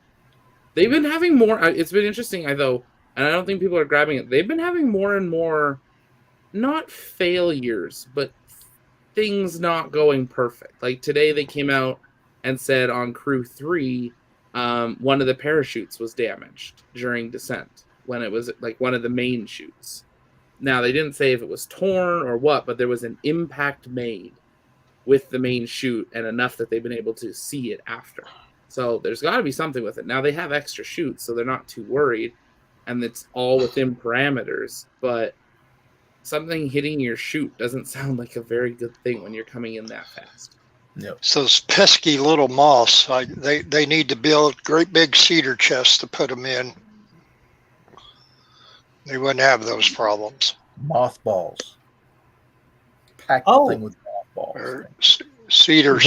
They've been having more. It's been interesting, though, and I don't think people are grabbing it. They've been having more and more, not failures, but things not going perfect. Like today, they came out and said on Crew 3, one of the parachutes was damaged during descent when it was like one of the main chutes. Now, they didn't say if it was torn or what, but there was an impact made with the main chute and enough that they've been able to see it after. So there's got to be something with it. Now, they have extra chutes, so they're not too worried, and it's all within parameters, but something hitting your chute doesn't sound like a very good thing when you're coming in that fast. No. It's those pesky little moths. They need to build great big cedar chests to put them in. They wouldn't have those problems. Mothballs. Pack Oh. the thing with mothballs. Or cedar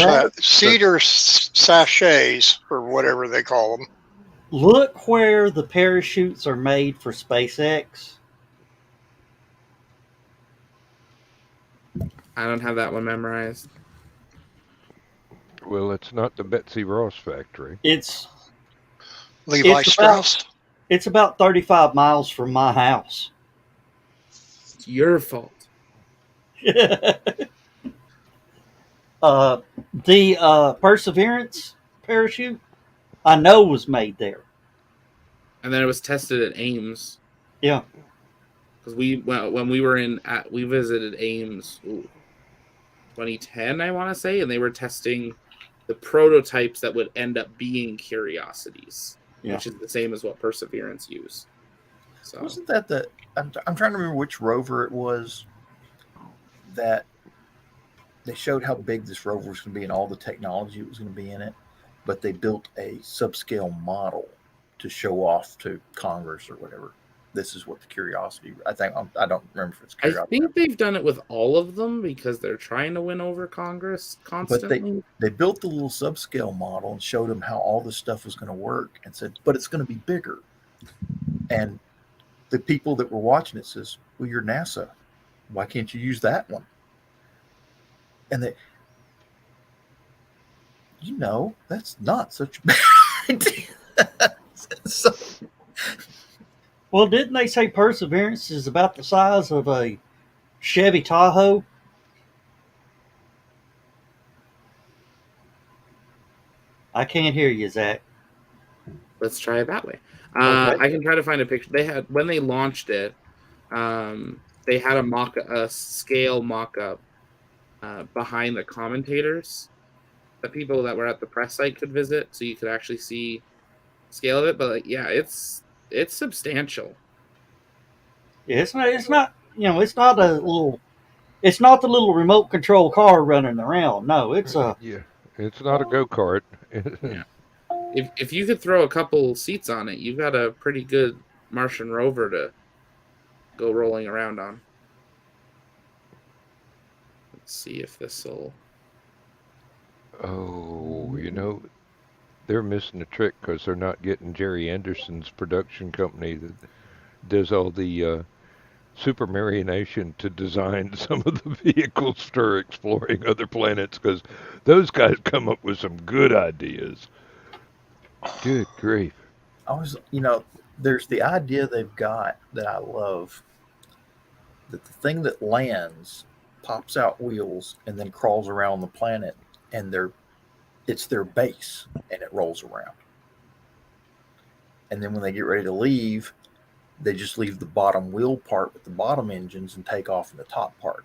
sachets, or whatever they call them. Look where the parachutes are made for SpaceX. I don't have that one memorized. Well, it's not the Betsy Ross factory. It's Levi It's Strauss. it's about 35 miles from my house. It's your fault. The Perseverance parachute, I know, was made there. And then it was tested at Ames. Yeah. Because when we were we visited Ames 2010, I want to say, and they were testing the prototypes that would end up being Curiosities, which is the same as what Perseverance used. So Wasn't that I'm trying to remember which rover it was that they showed how big this rover was going to be and all the technology that was going to be in it, but they built a subscale model to show off to Congress or whatever. This is what the Curiosity. I don't remember if it's Curiosity. I think they've done it with all of them because they're trying to win over Congress constantly. But they built the little subscale model and showed them how all this stuff was going to work and said, but it's going to be bigger. And the people that were watching it says, well, you're NASA. Why can't you use that one? And that's not such a bad idea. So, Well, didn't they say Perseverance is about the size of a Chevy Tahoe? I can't hear you, Zach. Let's try it that way. Okay. I can try to find a picture. They had, when they launched it, they had a scale mock-up behind the commentators that people that were at the press site could visit, so you could actually see scale of it. But it's substantial. Yeah, it's not. It's not the little remote control car running around. No, it's a. Yeah, it's not a go-kart. Yeah. If you could throw a couple seats on it, you've got a pretty good Martian rover to go rolling around on. Let's see if this will. Oh, they're missing a trick because they're not getting Jerry Anderson's production company that does all the super marionation to design some of the vehicles for exploring other planets, because those guys come up with some good ideas. Good grief. there's the idea they've got that I love, that the thing that lands pops out wheels and then crawls around the planet, and it's their base and it rolls around. And then when they get ready to leave, they just leave the bottom wheel part with the bottom engines and take off in the top part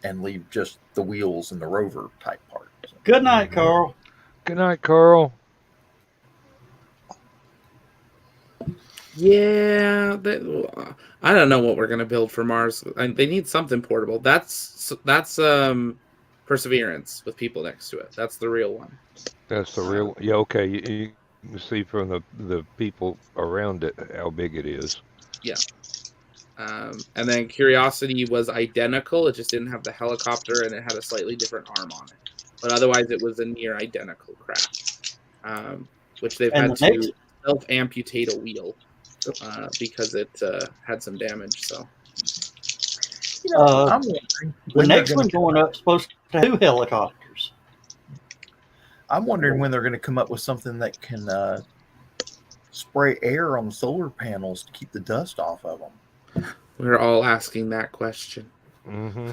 and leave just the wheels and the rover type part. So, Good night, Carl. Good night, Carl. Yeah, I don't know what we're gonna build for Mars. They need something portable. That's Perseverance with people next to it. That's the real one. That's the real. Yeah, okay. You see from the people around it how big it is. Yeah. And then Curiosity was identical. It just didn't have the helicopter, and it had a slightly different arm on it. But otherwise, it was a near identical craft, which they've And had the next, to self-amputate a wheel because it had some damage. So I'm wondering the when they're next going one to. going up is supposed to have 2 helicopters. I'm wondering when they're going to come up with something that can spray air on the solar panels to keep the dust off of them. we're all asking that question. Mm-hmm.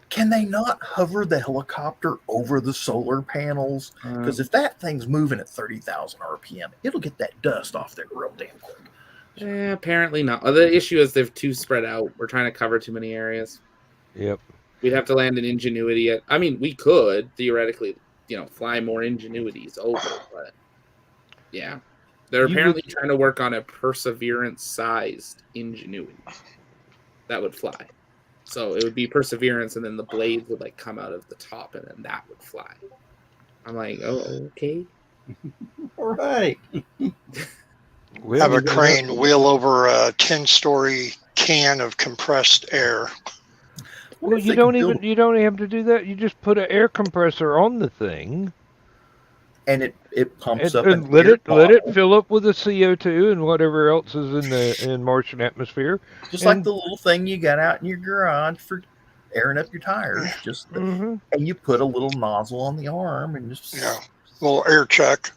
Can they not hover the helicopter over the solar panels? Because if that thing's moving at 30,000 RPM, it'll get that dust off there real damn quick. Apparently not. The issue is they're too spread out. We're trying to cover too many areas. Yep. We'd have to land an Ingenuity. I mean, we could theoretically, fly more Ingenuities over, but yeah, they're apparently trying to work on a Perseverance-sized Ingenuity that would fly. So it would be Perseverance, and then the blades would come out of the top, and then that would fly. I'm like, oh, okay. All right. Have a crane wheel over a 10-story can of compressed air. Well, you don't have to do that. You just put an air compressor on the thing, and it pumps up and let it fill up with the CO2 and whatever else is in Martian atmosphere. Just like the little thing you got out in your garage for airing up your tires. And you put a little nozzle on the arm and just a little air check.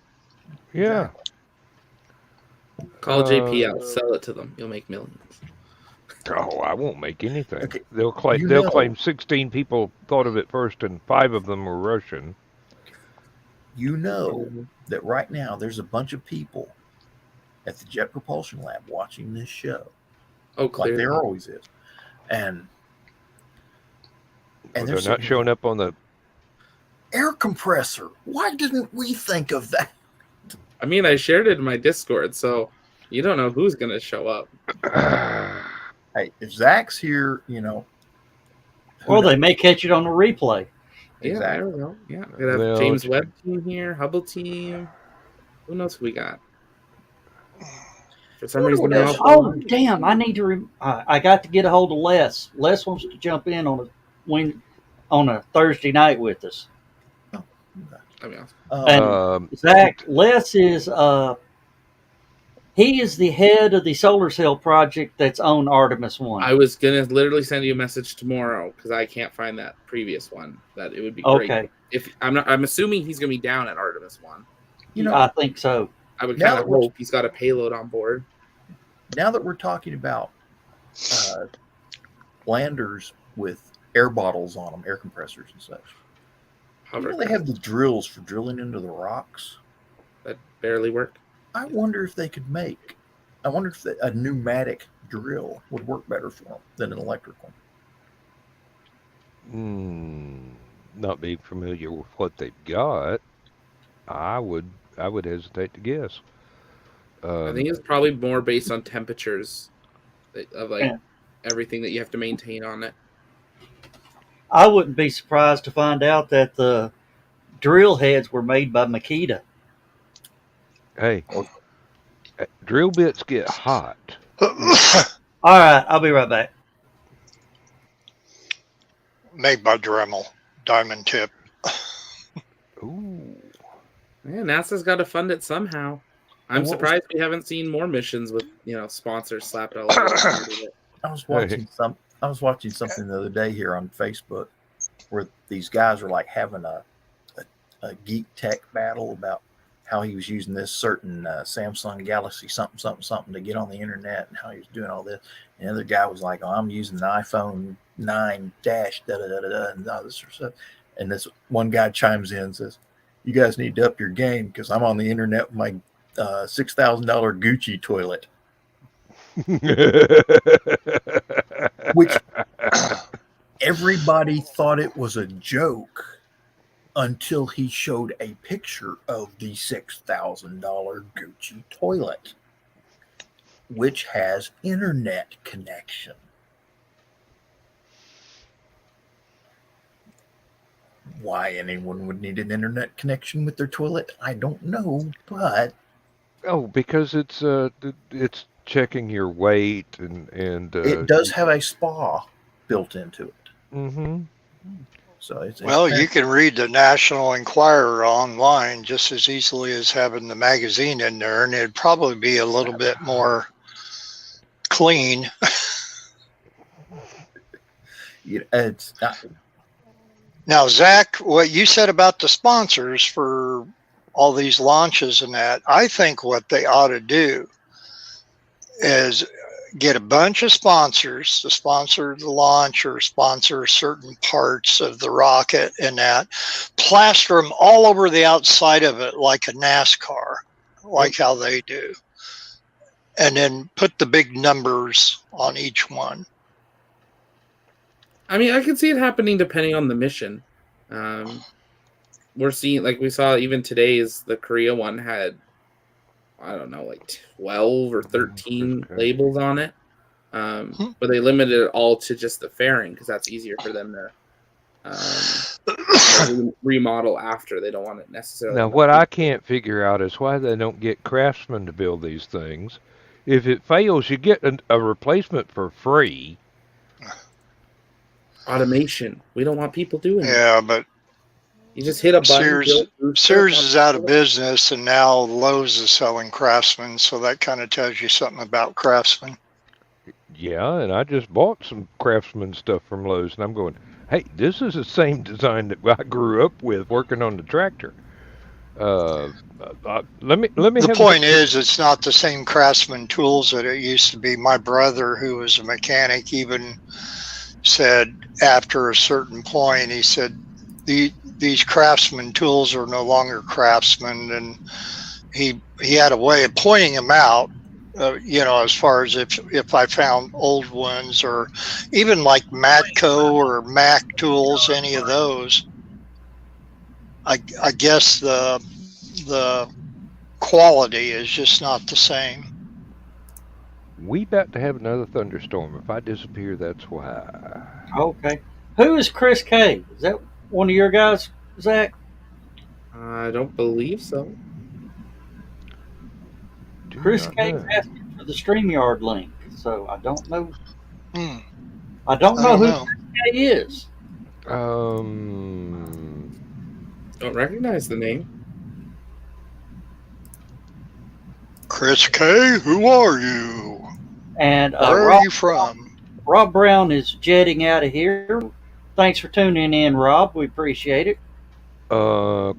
Yeah. Call JP out, sell it to them. You'll make millions. Oh, I won't make anything. Okay. They'll claim 16 people thought of it first, and 5 of them were Russian. You know that right now there's a bunch of people at the Jet Propulsion Lab watching this show. Oh, clearly. Like there always is. And they're not showing up on the air compressor. Why didn't we think of that? I mean, I shared it in my Discord, so you don't know who's going to show up. Hey, if Zach's here, Or they may catch it on the replay. Yeah, Exactly. there we go. Yeah, we could have James Webb team here, Hubble team. Who knows who we got? For some reason, oh damn! I need to. I got to get a hold of Les. Les wants to jump in on a Thursday night with us. I mean, and Zach, Les is he is the head of the solar cell project that's on Artemis 1. I was gonna literally send you a message tomorrow because I can't find that previous one. That it would be great. Okay. If I'm assuming he's gonna be down at Artemis 1. I think so. I would kind of hope he's got a payload on board. Now that we're talking about landers with air bottles on them, air compressors and such. They have the drills for drilling into the rocks that barely work. I wonder if they could make. I wonder if a pneumatic drill would work better for them than an electric one. Not being familiar with what they've got, I would hesitate to guess. I think it's probably more based on temperatures of everything that you have to maintain on it. I wouldn't be surprised to find out that the drill heads were made by Makita. Hey, drill bits get hot. All right, I'll be right back. Made by Dremel, diamond tip. Ooh. Yeah, NASA's got to fund it somehow. I'm surprised we haven't seen more missions with sponsors slapped all over it. I was watching something the other day here on Facebook where these guys were having a geek tech battle about how he was using this certain Samsung Galaxy something to get on the internet and how he was doing all this. And the other guy was like, "Oh, I'm using the iPhone 9 dash da da da da and all this sort of stuff." And this one guy chimes in and says, "You guys need to up your game because I'm on the internet with my $6,000 Gucci toilet," which everybody thought it was a joke until he showed a picture of the $6,000 Gucci toilet, which has internet connection. Why anyone would need an internet connection with their toilet, I don't know, but Oh, because it's checking your weight and it does have a spa built into it. mm-hmm. So it's Well, you can read the National Enquirer online just as easily as having the magazine in there, and it'd probably be a little bit more clean. it's not. Now, Zach, what you said about the sponsors for all these launches and that, I think what they ought to do is get a bunch of sponsors to sponsor the launch or sponsor certain parts of the rocket and that, plaster them all over the outside of it like a NASCAR, like how they do, and then put the big numbers on each one. I mean, I can see it happening depending on the mission. We're seeing, like we saw even today's, the Korea one had, I don't know, like 12 or 13 labels on it. But they limited it all to just the fairing because that's easier for them to remodel after. They don't want it necessarily. Now, what I can't figure out is why they don't get craftsmen to build these things. If it fails, you get a replacement for free. Automation. We don't want people doing it. Yeah, but you just hit a button. Sears is out of business, and now Lowe's is selling Craftsman, so that kind of tells you something about Craftsman. Yeah, and I just bought some Craftsman stuff from Lowe's, and I'm going, hey, this is the same design that I grew up with working on the tractor. Let me. The point is, it's not the same Craftsman tools that it used to be. My brother, who was a mechanic, even said after a certain point, he said these Craftsman tools are no longer Craftsman, and he had a way of pointing them out. As far as if I found old ones, or even like Matco or Mac tools, any of those, I guess the quality is just not the same. We about to have another thunderstorm. If I disappear, that's why. Okay. Who is Chris K? Is that one of your guys, Zach? I don't believe so. Chris K asking for the StreamYard link, so I don't know. I don't know who Chris K is. Don't recognize the name. Chris K, who are you? And where are you from? Rob Brown is jetting out of here. Thanks for tuning in, Rob. We appreciate it.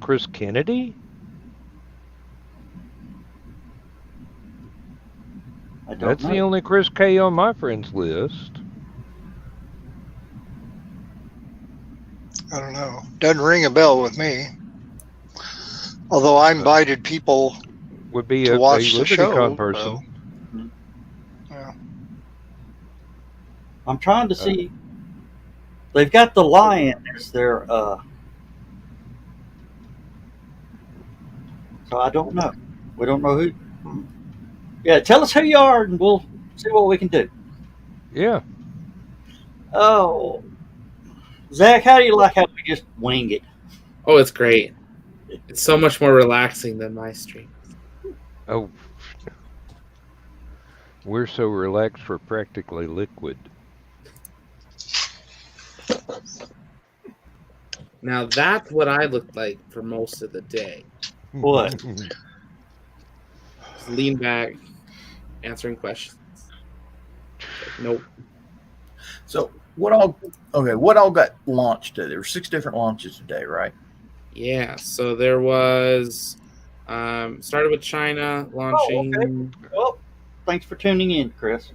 Chris Kennedy? That's the only Chris K on my friends list. I don't know. Doesn't ring a bell with me. Although I invited people would be to watch the show. person. So. Yeah. I'm trying to see. They've got the lion as their. So I don't know. We don't know who. Yeah, tell us who you are, and we'll see what we can do. Yeah. Oh, Zach, how do you like how we just wing it? Oh, it's great. It's so much more relaxing than my stream. Oh, we're so relaxed we're practically liquid. Now that's what I looked like for most of the day. What? Just lean back, answering questions. Nope. So what all got launched today? There were 6 different launches today, right? Yeah. So there was started with China launching. Oh, okay. Well, thanks for tuning in, Chris.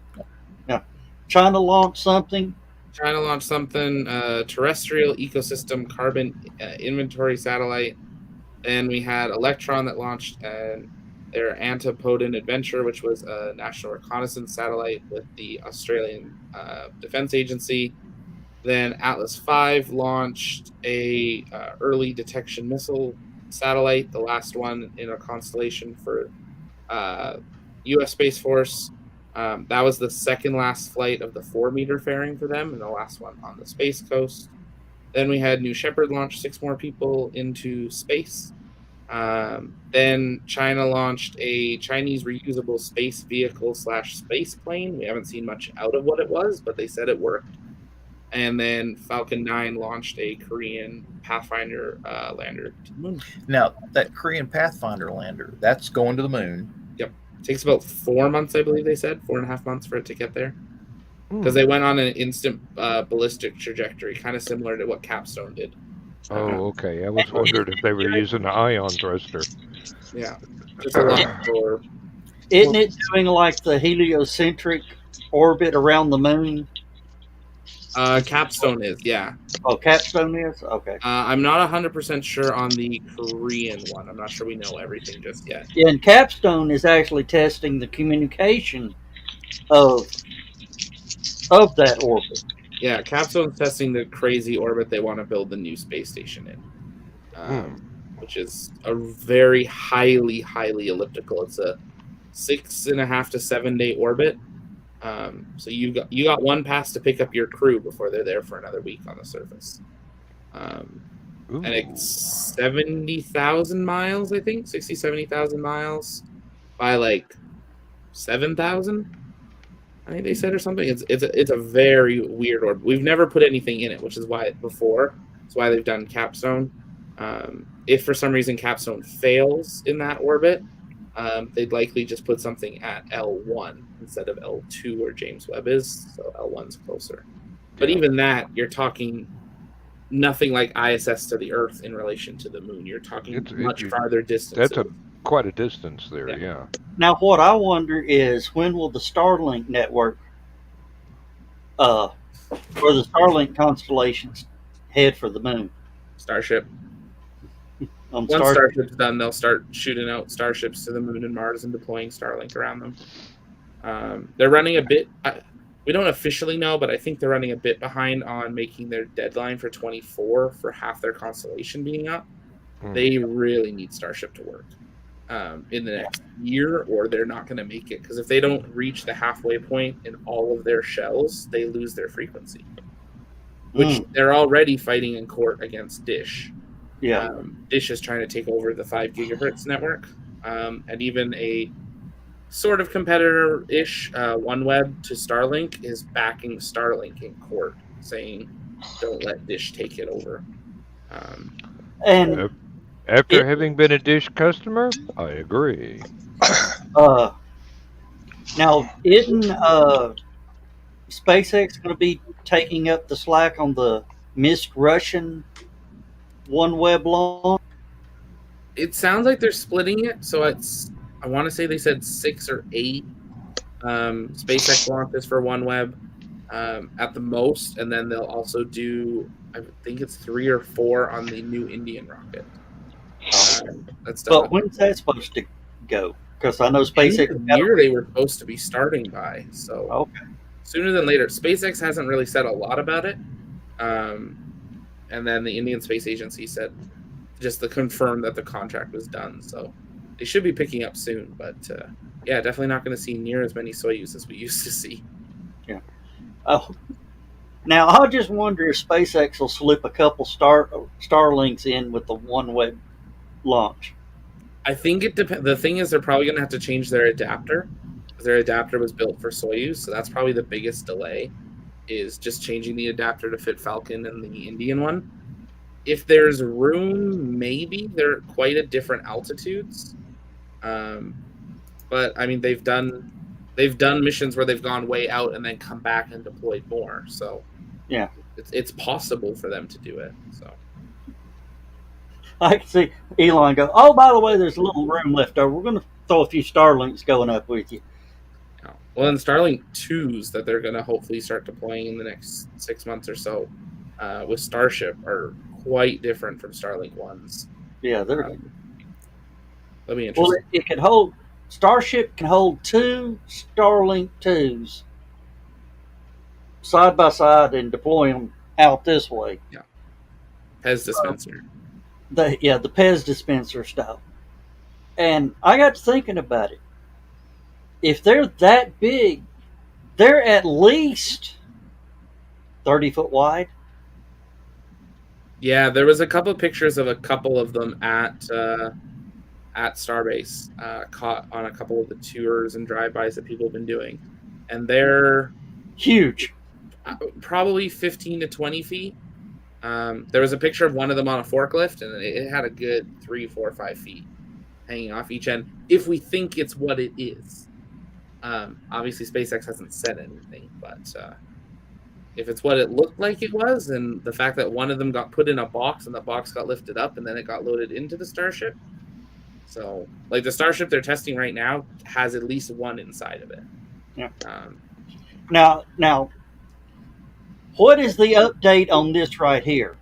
Yeah. China launched something. Terrestrial ecosystem carbon inventory satellite. Then we had Electron that launched their Antipodon Adventure, which was a national reconnaissance satellite with the Australian Defense Agency. Then Atlas V launched a early detection missile satellite, the last one in a constellation for U.S. Space Force. That was the second last flight of the 4-meter fairing for them, and the last one on the Space Coast. Then we had New Shepard launch 6 more people into space. Then China launched a Chinese reusable space vehicle / space plane. We haven't seen much out of what it was, but they said it worked. And then Falcon 9 launched a Korean Pathfinder lander to the moon. Now, that Korean Pathfinder lander, that's going to the moon. Yep. It takes about 4 months, I believe they said, 4.5 months for it to get there. Because they went on an instant ballistic trajectory, kind of similar to what Capstone did. Oh, okay. I was wondering if they were using an ion thruster. Yeah. Just a lot for... Isn't it doing like the heliocentric orbit around the moon? Capstone is, yeah. Oh, Capstone is? Okay. I'm not 100% sure on the Korean one. I'm not sure we know everything just yet. Yeah, and Capstone is actually testing the communication of that orbit. Yeah, Capstone's testing the crazy orbit they want to build the new space station in, which is a very highly elliptical. It's a 6.5 to 7 day orbit. So you got one pass to pick up your crew before they're there for another week on the surface. And it's 70,000 miles, I think, 70,000 miles by like 7,000. I think they said, or something. It's a very weird orbit. We've never put anything in it, which is why That's why they've done Capstone. If for some reason Capstone fails in that orbit, they'd likely just put something at L1 instead of L2 where James Webb is. So L1's closer. But even that, you're talking nothing like ISS to the Earth in relation to the moon. You're talking much farther distance. That's quite a distance there, yeah. Now, what I wonder is, when will the Starlink network, or the Starlink constellations, head for the moon? Starship. Once Starship's done, they'll start shooting out starships to the moon and Mars and deploying Starlink around them. They're running a bit... we don't officially know, but I think they're running a bit behind on making their deadline for 24 for half their constellation being up. They really need Starship to work in the next year, or they're not going to make it. Because if they don't reach the halfway point in all of their shells, they lose their frequency. Which they're already fighting in court against Dish. Yeah. Dish is trying to take over the 5 gigahertz network. And even a sort of competitor-ish OneWeb to Starlink is backing Starlink in court, saying, don't let Dish take it over. And after having been a Dish customer, I agree. Now, isn't SpaceX going to be taking up the slack on the missed Russian OneWeb launch? It sounds like they're splitting it, so I want to say they said 6 or 8 SpaceX launches for OneWeb at the most, and then they'll also do, I think it's 3 or 4 on the new Indian rocket. That's done. But when's that supposed to go? Because I know SpaceX... The year they were supposed to be starting by, so sooner than later. SpaceX hasn't really said a lot about it. And then the Indian Space Agency said just to confirm that the contract was done. So they should be picking up soon. But yeah, definitely not going to see near as many Soyuz as we used to see. Yeah. Oh, now I just wonder if SpaceX will slip a couple Starlinks in with the OneWeb launch. I think it depends. The thing is, they're probably going to have to change their adapter, because their adapter was built for Soyuz. So that's probably the biggest delay, is just changing the adapter to fit Falcon and the Indian one. If there's room, maybe they're quite at different altitudes. But I mean, they've done missions where they've gone way out and then come back and deployed more. So yeah, it's possible for them to do it. So I can see Elon go, oh, by the way, there's a little room left over. We're going to throw a few Starlinks going up with you. Well, and Starlink 2s that they're going to hopefully start deploying in the next 6 months or so with Starship are quite different from Starlink 1s. Yeah, they're... that'll be interesting. Well, it can hold... Starship can hold 2 Starlink 2s side by side and deploy them out this way. Yeah. Pez dispenser. The Pez dispenser stuff. And I got to thinking about it. If they're that big, they're at least 30 foot wide. Yeah, there was a couple of pictures of a couple of them at Starbase, caught on a couple of the tours and drive-bys that people have been doing, and they're Huge. probably 15 to 20 feet. There was a picture of one of them on a forklift, and it had a good 3, 4, 5 feet hanging off each end. If we think it's what it is, obviously SpaceX hasn't said anything, but if it's what it looked like it was, and the fact that one of them got put in a box and the box got lifted up and then it got loaded into the Starship. So, like the Starship they're testing right now has at least one inside of it. Yeah. Now, what is the update on this right here?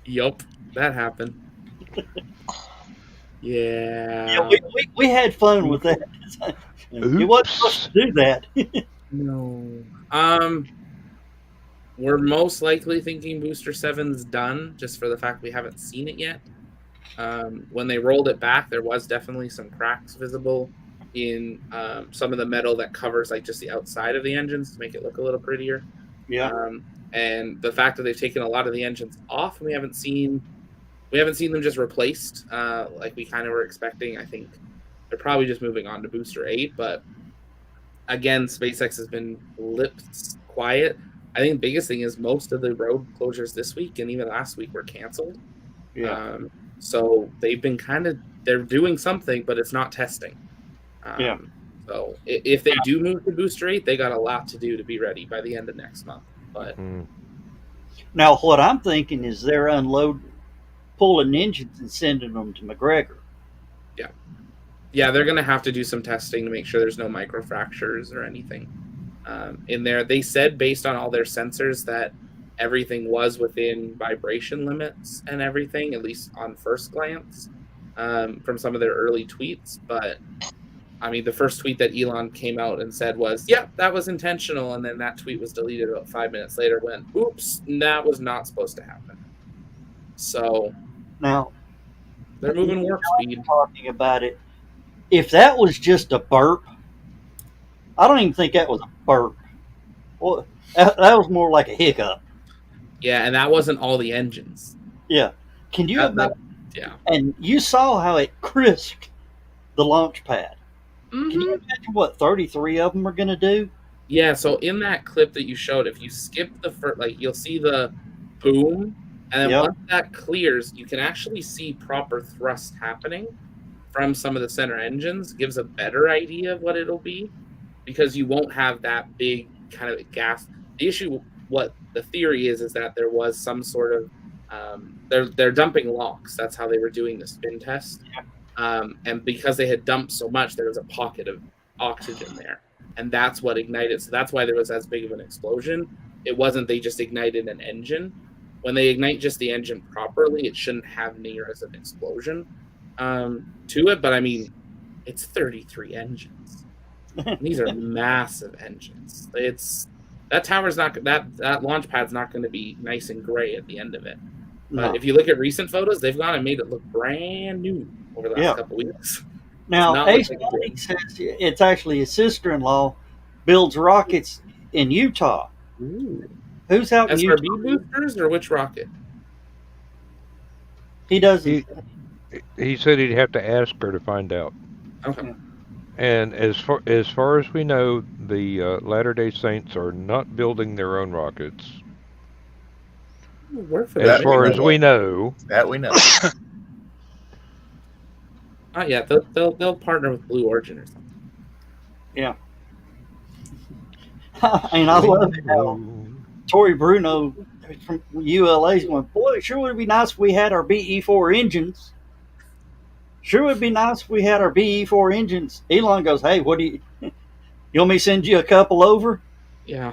Yup, that happened. Yeah. We had fun with that. It wasn't supposed to do that. No. We're most likely thinking Booster 7's done, just for the fact we haven't seen it yet. When they rolled it back, there was definitely some cracks visible in some of the metal that covers like just the outside of the engines to make it look a little prettier. Yeah. And the fact that they've taken a lot of the engines off, we haven't seen them just replaced like we kind of were expecting. I think they're probably just moving on to Booster 8, but again, SpaceX has been lips quiet. I think the biggest thing is most of the road closures this week and even last week were canceled. Yeah. So they've been they're doing something, but it's not testing. Yeah. So if they do move to Booster 8, they got a lot to do to be ready by the end of next month. But now what I'm thinking is they're pulling engines and sending them to McGregor. Yeah, they're going to have to do some testing to make sure there's no microfractures or anything in there. They said based on all their sensors that everything was within vibration limits and everything, at least on first glance, from some of their early tweets. But I mean, the first tweet that Elon came out and said was, "Yep, that was intentional," and then that tweet was deleted about 5 minutes later. When, oops, that was not supposed to happen. So now they're moving warp speed. Talking about it, if that was just a burp, I don't even think that was a burp. Well, that was more like a hiccup. Yeah, and that wasn't all the engines. Yeah. Can you imagine? Yeah. And you saw how it crisped the launch pad. Mm-hmm. Can you imagine what 33 of them are going to do? Yeah, so in that clip that you showed, if you skip the first, like you'll see the boom, and then once that clears, you can actually see proper thrust happening from some of the center engines. Gives a better idea of what it'll be, because you won't have that big kind of gas. The issue, what the theory is that there was some sort of they're dumping LOX. That's how they were doing the spin test. And because they had dumped so much, there was a pocket of oxygen there. And that's what ignited. So that's why there was as big of an explosion. It wasn't they just ignited an engine. When they ignite just the engine properly, it shouldn't have near as an explosion to it. But I mean, it's 33 engines. These are massive engines. That tower's not, that launch pad's not going to be nice and gray at the end of it. But if you look at recent photos, they've gone and made it look brand new over the last couple weeks. Now, Ace says it's actually his sister-in-law builds rockets in Utah. Ooh. Who's out in Utah? SRB boosters or which rocket? He doesn't. He said he'd have to ask her to find out. Okay. And as far as we know, the Latter-day Saints are not building their own rockets. As far as we know. That we know. Yeah, they'll partner with Blue Origin or something. Yeah. And I love it how Tori Bruno from ULA's going, boy, it sure would be nice if we had our BE4 engines. Sure would be nice if we had our BE4 engines. Elon goes, hey, what do you want me to send you a couple over? Yeah.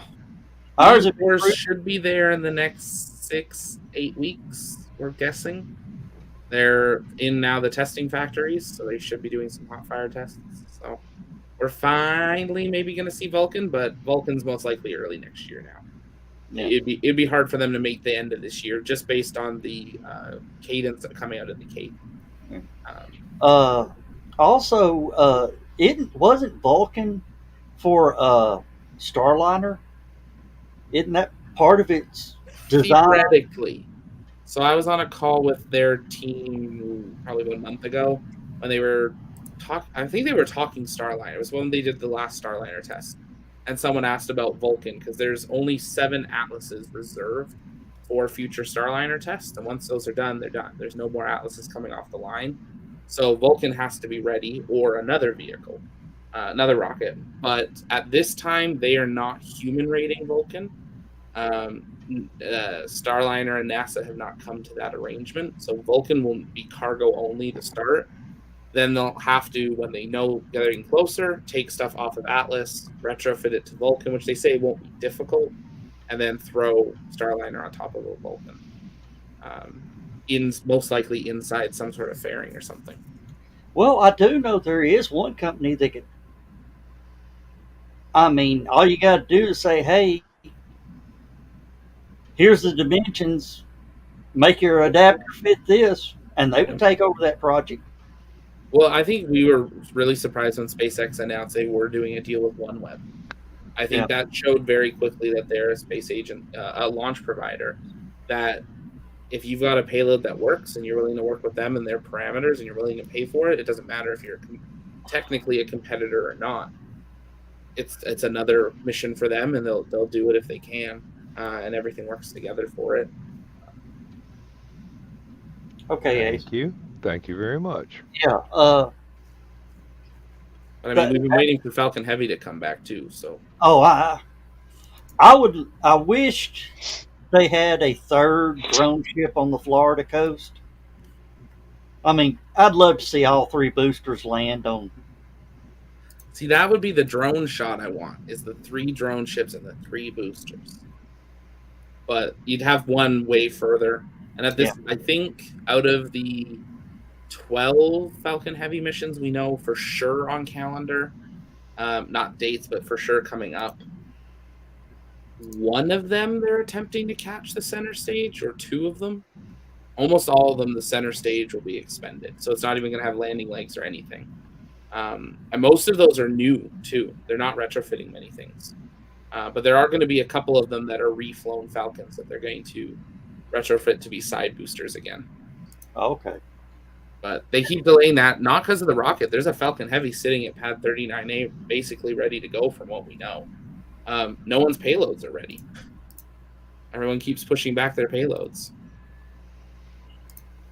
Ours should be there in the next 6-8 weeks, we're guessing. They're in now the testing factories, so they should be doing some hot fire tests. So we're finally maybe going to see Vulcan, but Vulcan's most likely early next year now. Yeah. It'd be hard for them to make the end of this year just based on the cadence of coming out of the Cape. Also, it wasn't Vulcan for Starliner. Isn't that part of its design? Theoretically. So I was on a call with their team probably about a month ago when they were I think they were talking Starliner. It was when they did the last Starliner test. And someone asked about Vulcan because there's only 7 Atlases reserved for future Starliner tests. And once those are done, they're done. There's no more Atlases coming off the line. So Vulcan has to be ready, or another vehicle, another rocket. But at this time, they are not human rating Vulcan. Starliner and NASA have not come to that arrangement. So Vulcan will be cargo only to start. Then they'll have to, when they know getting closer, take stuff off of Atlas, retrofit it to Vulcan, which they say won't be difficult, and then throw Starliner on top of a Vulcan. Most likely inside some sort of fairing or something. Well, I do know there is one company that could. I mean, all you got to do is say, "Hey, here's the dimensions. Make your adapter fit this," and they would take over that project. Well, I think we were really surprised when SpaceX announced they were doing a deal with OneWeb. I think that showed very quickly that they're a space agent, a launch provider, that if you've got a payload that works and you're willing to work with them and their parameters and you're willing to pay for it, it doesn't matter if you're technically a competitor or not. It's another mission for them, and they'll do it if they can, and everything works together for it. Okay, Thank you very much. Yeah. But I mean, we've been waiting for Falcon Heavy to come back too. So. Oh, I wished they had a third drone ship on the Florida coast. I mean, I'd love to see all 3 boosters land on. See, that would be the drone shot I want, is the 3 drone ships and the 3 boosters. But you'd have one way further. And at this, I think out of the 12 Falcon Heavy missions we know for sure on calendar, not dates, but for sure coming up, one of them they're attempting to catch the center stage, or 2 of them. Almost all of them, the center stage will be expended. So it's not even going to have landing legs or anything. And most of those are new, too. They're not retrofitting many things. But there are going to be a couple of them that are reflown Falcons that they're going to retrofit to be side boosters again. Okay. But they keep delaying that, not because of the rocket. There's a Falcon Heavy sitting at Pad 39A, basically ready to go from what we know. No one's payloads are ready. Everyone keeps pushing back their payloads.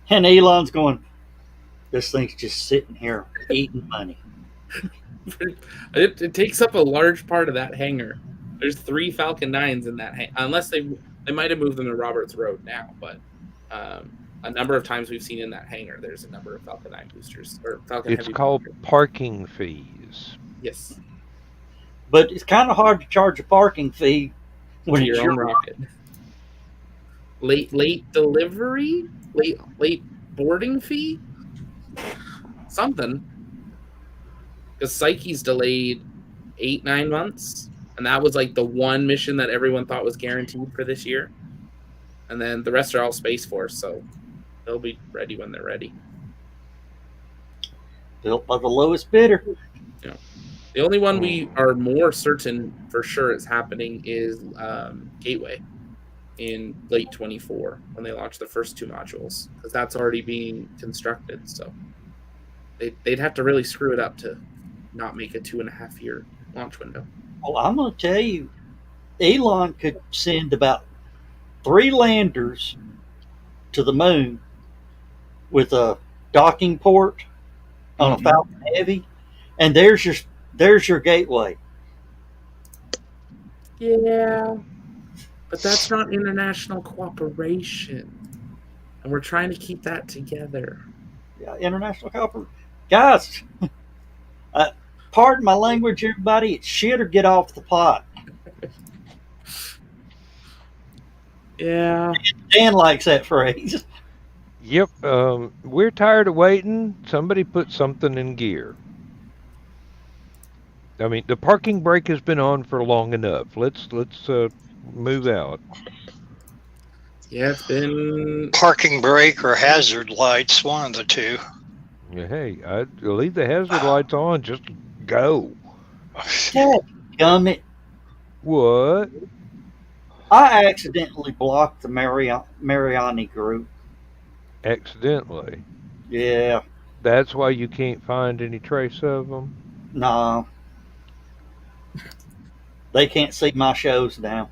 And Elon's going, this thing's just sitting here eating money. It takes up a large part of that hangar. There's 3 Falcon 9s in that hangar. Unless they might have moved them to Roberts Road now, but a number of times we've seen in that hangar, there's a number of Falcon 9 boosters. Or Falcon It's Heavy called boosters. parking fees. Yes. But it's kind of hard to charge a parking fee when to it's your own rocket. Late delivery? Late boarding fee? Something. Because Psyche's delayed 8-9 months, and that was like the one mission that everyone thought was guaranteed for this year. And then the rest are all Space Force, so they'll be ready when they're ready. Built by the lowest bidder. Yeah. The only one we are more certain for sure is happening is Gateway in late 24 when they launch the first 2 modules, because that's already being constructed. So they'd have to really screw it up to not make a 2.5-year launch window. Well, I'm going to tell you, Elon could send about 3 landers to the moon with a docking port on a Falcon Heavy, and there's your gateway. Yeah, but that's not international cooperation, and we're trying to keep that together. Yeah, international cooperation. Guys, pardon my language, everybody. It's shit or get off the pot. Yeah. Dan likes that phrase. Yep. We're tired of waiting. Somebody put something in gear. I mean, the parking brake has been on for long enough. Let's move out. Yeah, it's been Parking brake or hazard lights, one of the 2. Yeah, hey, I'd leave the hazard lights on. Just go. Gummit. What? I accidentally blocked the Mariani group. Accidentally. Yeah, That's why you can't find any trace of them. no, they can't see my shows now.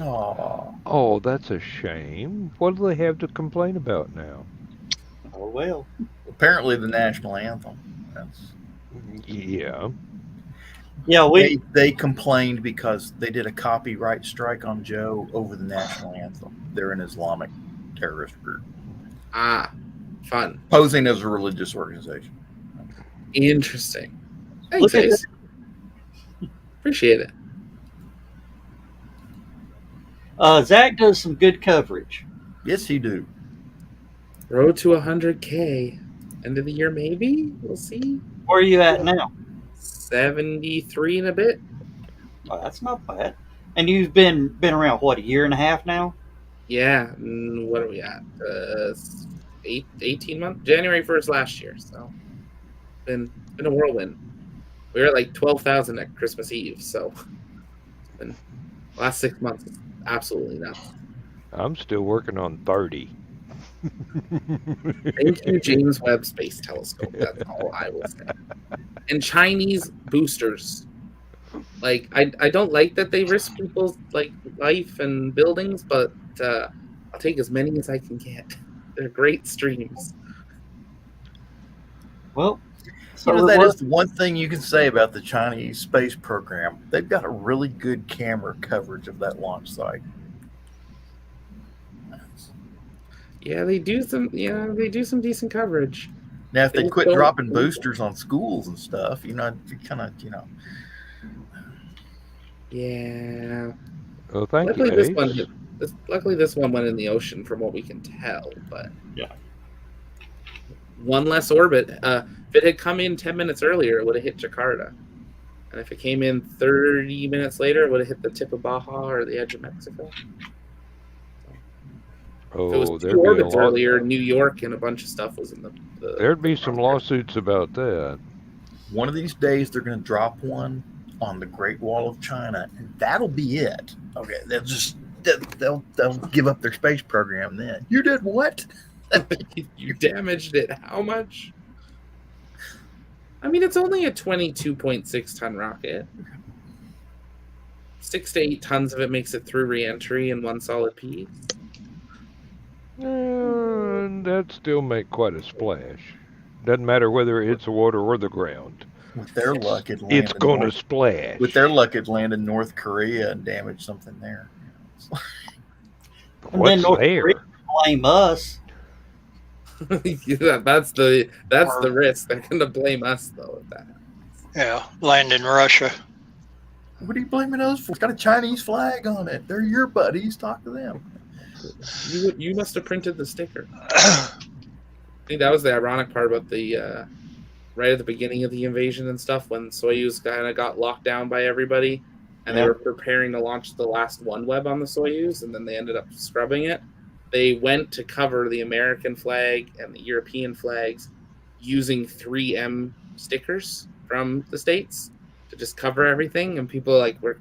Oh, Oh, that's a shame. What do they have to complain about now? Oh well. apparently the national anthem. That's, Yeah. Yeah, they complained because they did a copyright strike on Joe over the national anthem. They're an Islamic terrorist group Ah, fun. posing as a religious organization. Interesting. Thanks, look at Ace. Appreciate it. Zach does some good coverage. Yes, he do. Road to 100K. End of the year, maybe? We'll see. Where are you at now? 73 and a bit. Oh, that's not bad. And you've been around what, a year and a half now? Yeah. What are we at? 18 months? January 1st last year. So, been a whirlwind. We were at like 12,000 at Christmas Eve. So, been last 6 months is absolutely nuts. I'm still working on 30. Thank you, James Webb Space Telescope. That's all I will say. And Chinese boosters. Like, I don't like that they risk people's like life and buildings, but I'll take as many as I can get. They're great streams. Well, You know, so that what- is the one thing you can say about the Chinese space program. They've got a really good camera coverage of that launch site. Yeah, they do some. Yeah, they do some decent coverage. Now, if they They quit don't- dropping boosters on schools and stuff, you know, kind of, you know. Yeah. Oh, thank Luckily, you, this Ace. one. Luckily, this one went in the ocean, from what we can tell. But Yeah. one less orbit. If it had come in 10 minutes earlier, it would have hit Jakarta. And if it came in 30 minutes later, it would have hit the tip of Baja or the edge of Mexico. If it Oh, was there'd two be a orbits lot. earlier, New York and a bunch of stuff was in the There'd be some lawsuits about that. One of these days, they're going to drop one on the Great Wall of China, and that'll be it. Okay, they'll give up their space program then. You did what? You damaged it. How much? I mean, it's only a 22.6 ton rocket. 6 to 8 tons of it makes it through re-entry in one solid piece. That'd still make quite a splash. Doesn't matter whether it's the water or the ground. With their luck, It's gonna splash. With their luck, it'd land in North Korea and damage something there. And What's then North there? Korea blame us. Yeah, that's the risk. They're gonna blame us though with that. Yeah, land in Russia. What are you blaming us for? It's got a Chinese flag on it. They're your buddies. Talk to them. You must have printed the sticker. I think that was the ironic part about the right at the beginning of the invasion and stuff, when Soyuz kind of got locked down by everybody, and they were preparing to launch the last OneWeb on the Soyuz, and then they ended up scrubbing it. They went to cover the American flag and the European flags using 3M stickers from the States to just cover everything, and people like were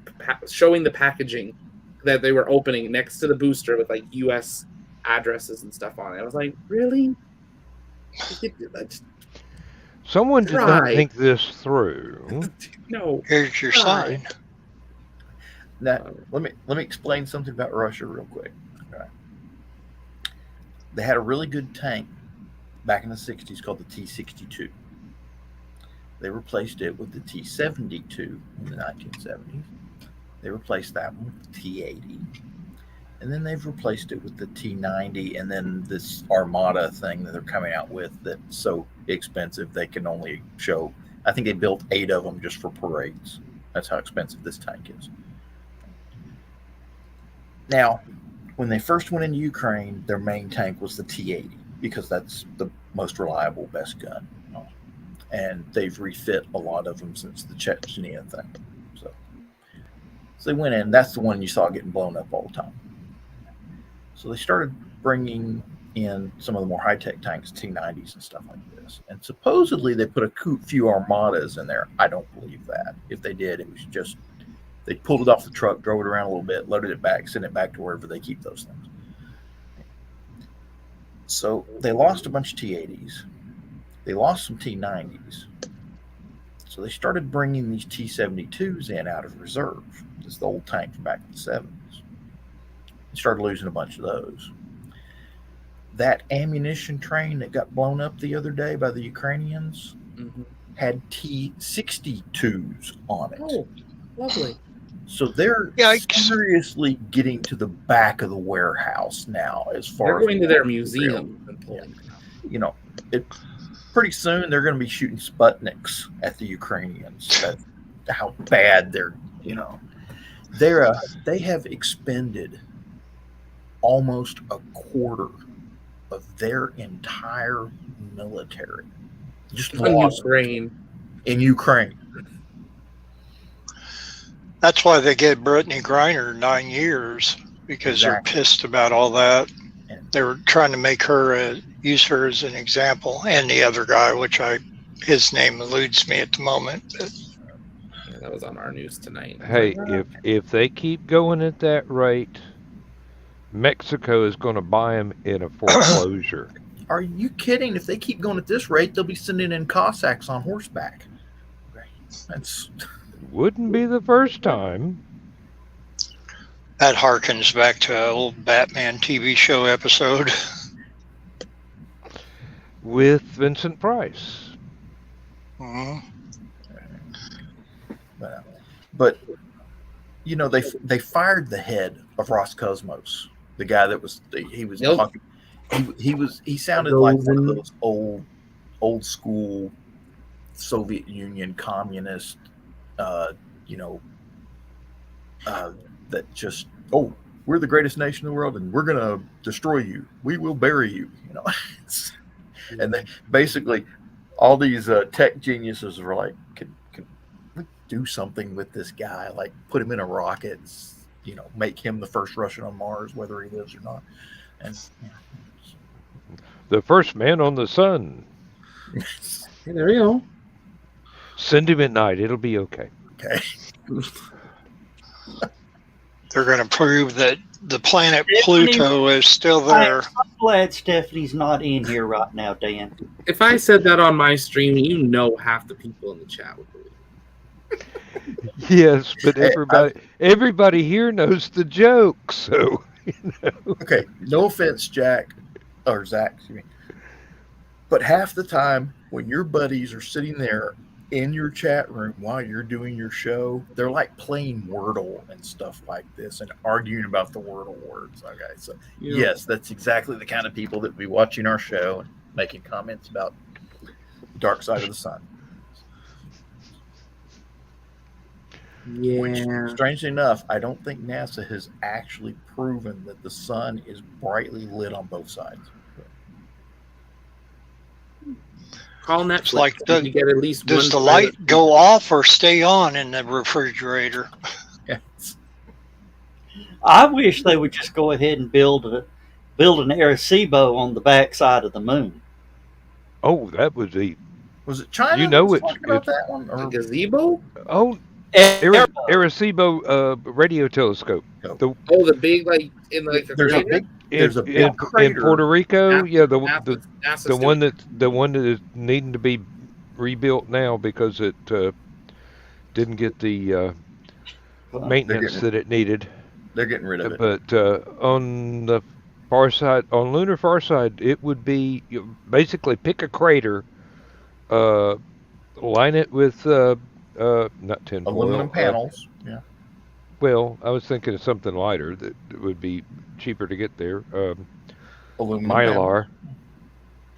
showing the packaging that they were opening next to the booster with like U.S. addresses and stuff on it. I was like, really? Someone did not Try. think this through. No. Here's your Right. sign. Now, let me explain something about Russia real quick. Okay. They had a really good tank back in the 60s called the T-62. They replaced it with the T-72 in the 1970s. They replaced that one with the T-80. And then they've replaced it with the T-90 and then this Armada thing that they're coming out with that's so expensive they can only show, I think they built 8 of them just for parades. That's how expensive this tank is. Now, when they first went into Ukraine, their main tank was the T-80 because that's the most reliable, best gun. And they've refit a lot of them since the Chechnya thing. So they went in. That's the one you saw getting blown up all the time. So they started bringing in some of the more high-tech tanks, T-90s and stuff like this. And supposedly they put a few Armadas in there. I don't believe that. If they did, it was just They pulled it off the truck, drove it around a little bit, loaded it back, sent it back to wherever they keep those things. So they lost a bunch of T-80s. They lost some T-90s. So they started bringing these T-72s in out of reserve. This is the old tank from back in the 70s. They started losing a bunch of those. That ammunition train that got blown up the other day by the Ukrainians had T-62s on it. Oh, lovely. So they're seriously getting to the back of the warehouse now. As far They're as going to their museum and pulling it out. You know, pretty soon they're going to be shooting Sputniks at the Ukrainians. That's how bad they're. You know, they have expended almost a quarter of their entire military just lost in Ukraine. That's why they gave Brittany Griner 9 years, because they're pissed about all that. They were trying to make her use her as an example, and the other guy, which his name eludes me at the moment. But. Yeah, that was on our news tonight. Hey, if they keep going at that rate, Mexico is going to buy them in a foreclosure. Are you kidding? If they keep going at this rate, they'll be sending in Cossacks on horseback. That's wouldn't be the first time. That harkens back to an old Batman TV show episode with Vincent Price. Mm-hmm. But you know, they fired the head of Roscosmos, the guy that was talking. He sounded like one of those old school Soviet Union communist, that just, we're the greatest nation in the world and we're going to destroy you. We will bury you, And then basically all these tech geniuses were like, can we do something with this guy? Like put him in a rocket, make him the first Russian on Mars, whether he lives or not. And the first man on the sun. Hey, there you go. Send him at night. It'll be okay. Okay. They're going to prove that the planet Pluto is still there. I'm glad Stephanie's not in here right now, Dan. If I said that on my stream, half the people in the chat would believe. Yes, but everybody here knows the joke, so Okay, no offense, Jack or Zach, excuse me. But half the time when your buddies are sitting there in your chat room while you're doing your show, they're like playing Wordle and stuff like this and arguing about the Wordle words. Okay, so yes, that's exactly the kind of people that be watching our show and making comments about the dark side of the sun. Yeah. Which, strangely enough, I don't think NASA has actually proven that the sun is brightly lit on both sides. Call Netflix. It's like you get at least does the light go off or stay on in the refrigerator? Yes. I wish they would just go ahead and build an Arecibo on the backside of the moon. Oh, that was Was it China? You know about that one? Or? A gazebo? Oh, Arecibo radio telescope. The big There's a big crater in Puerto Rico. The one that is needing to be rebuilt now because it didn't get the maintenance that it needed. They're getting rid of it. But on the far side, on lunar far side, it would be basically pick a crater, line it with not tinfoil, aluminum panels. Yeah. Well, I was thinking of something lighter that would be cheaper to get there. Aluminum Mylar.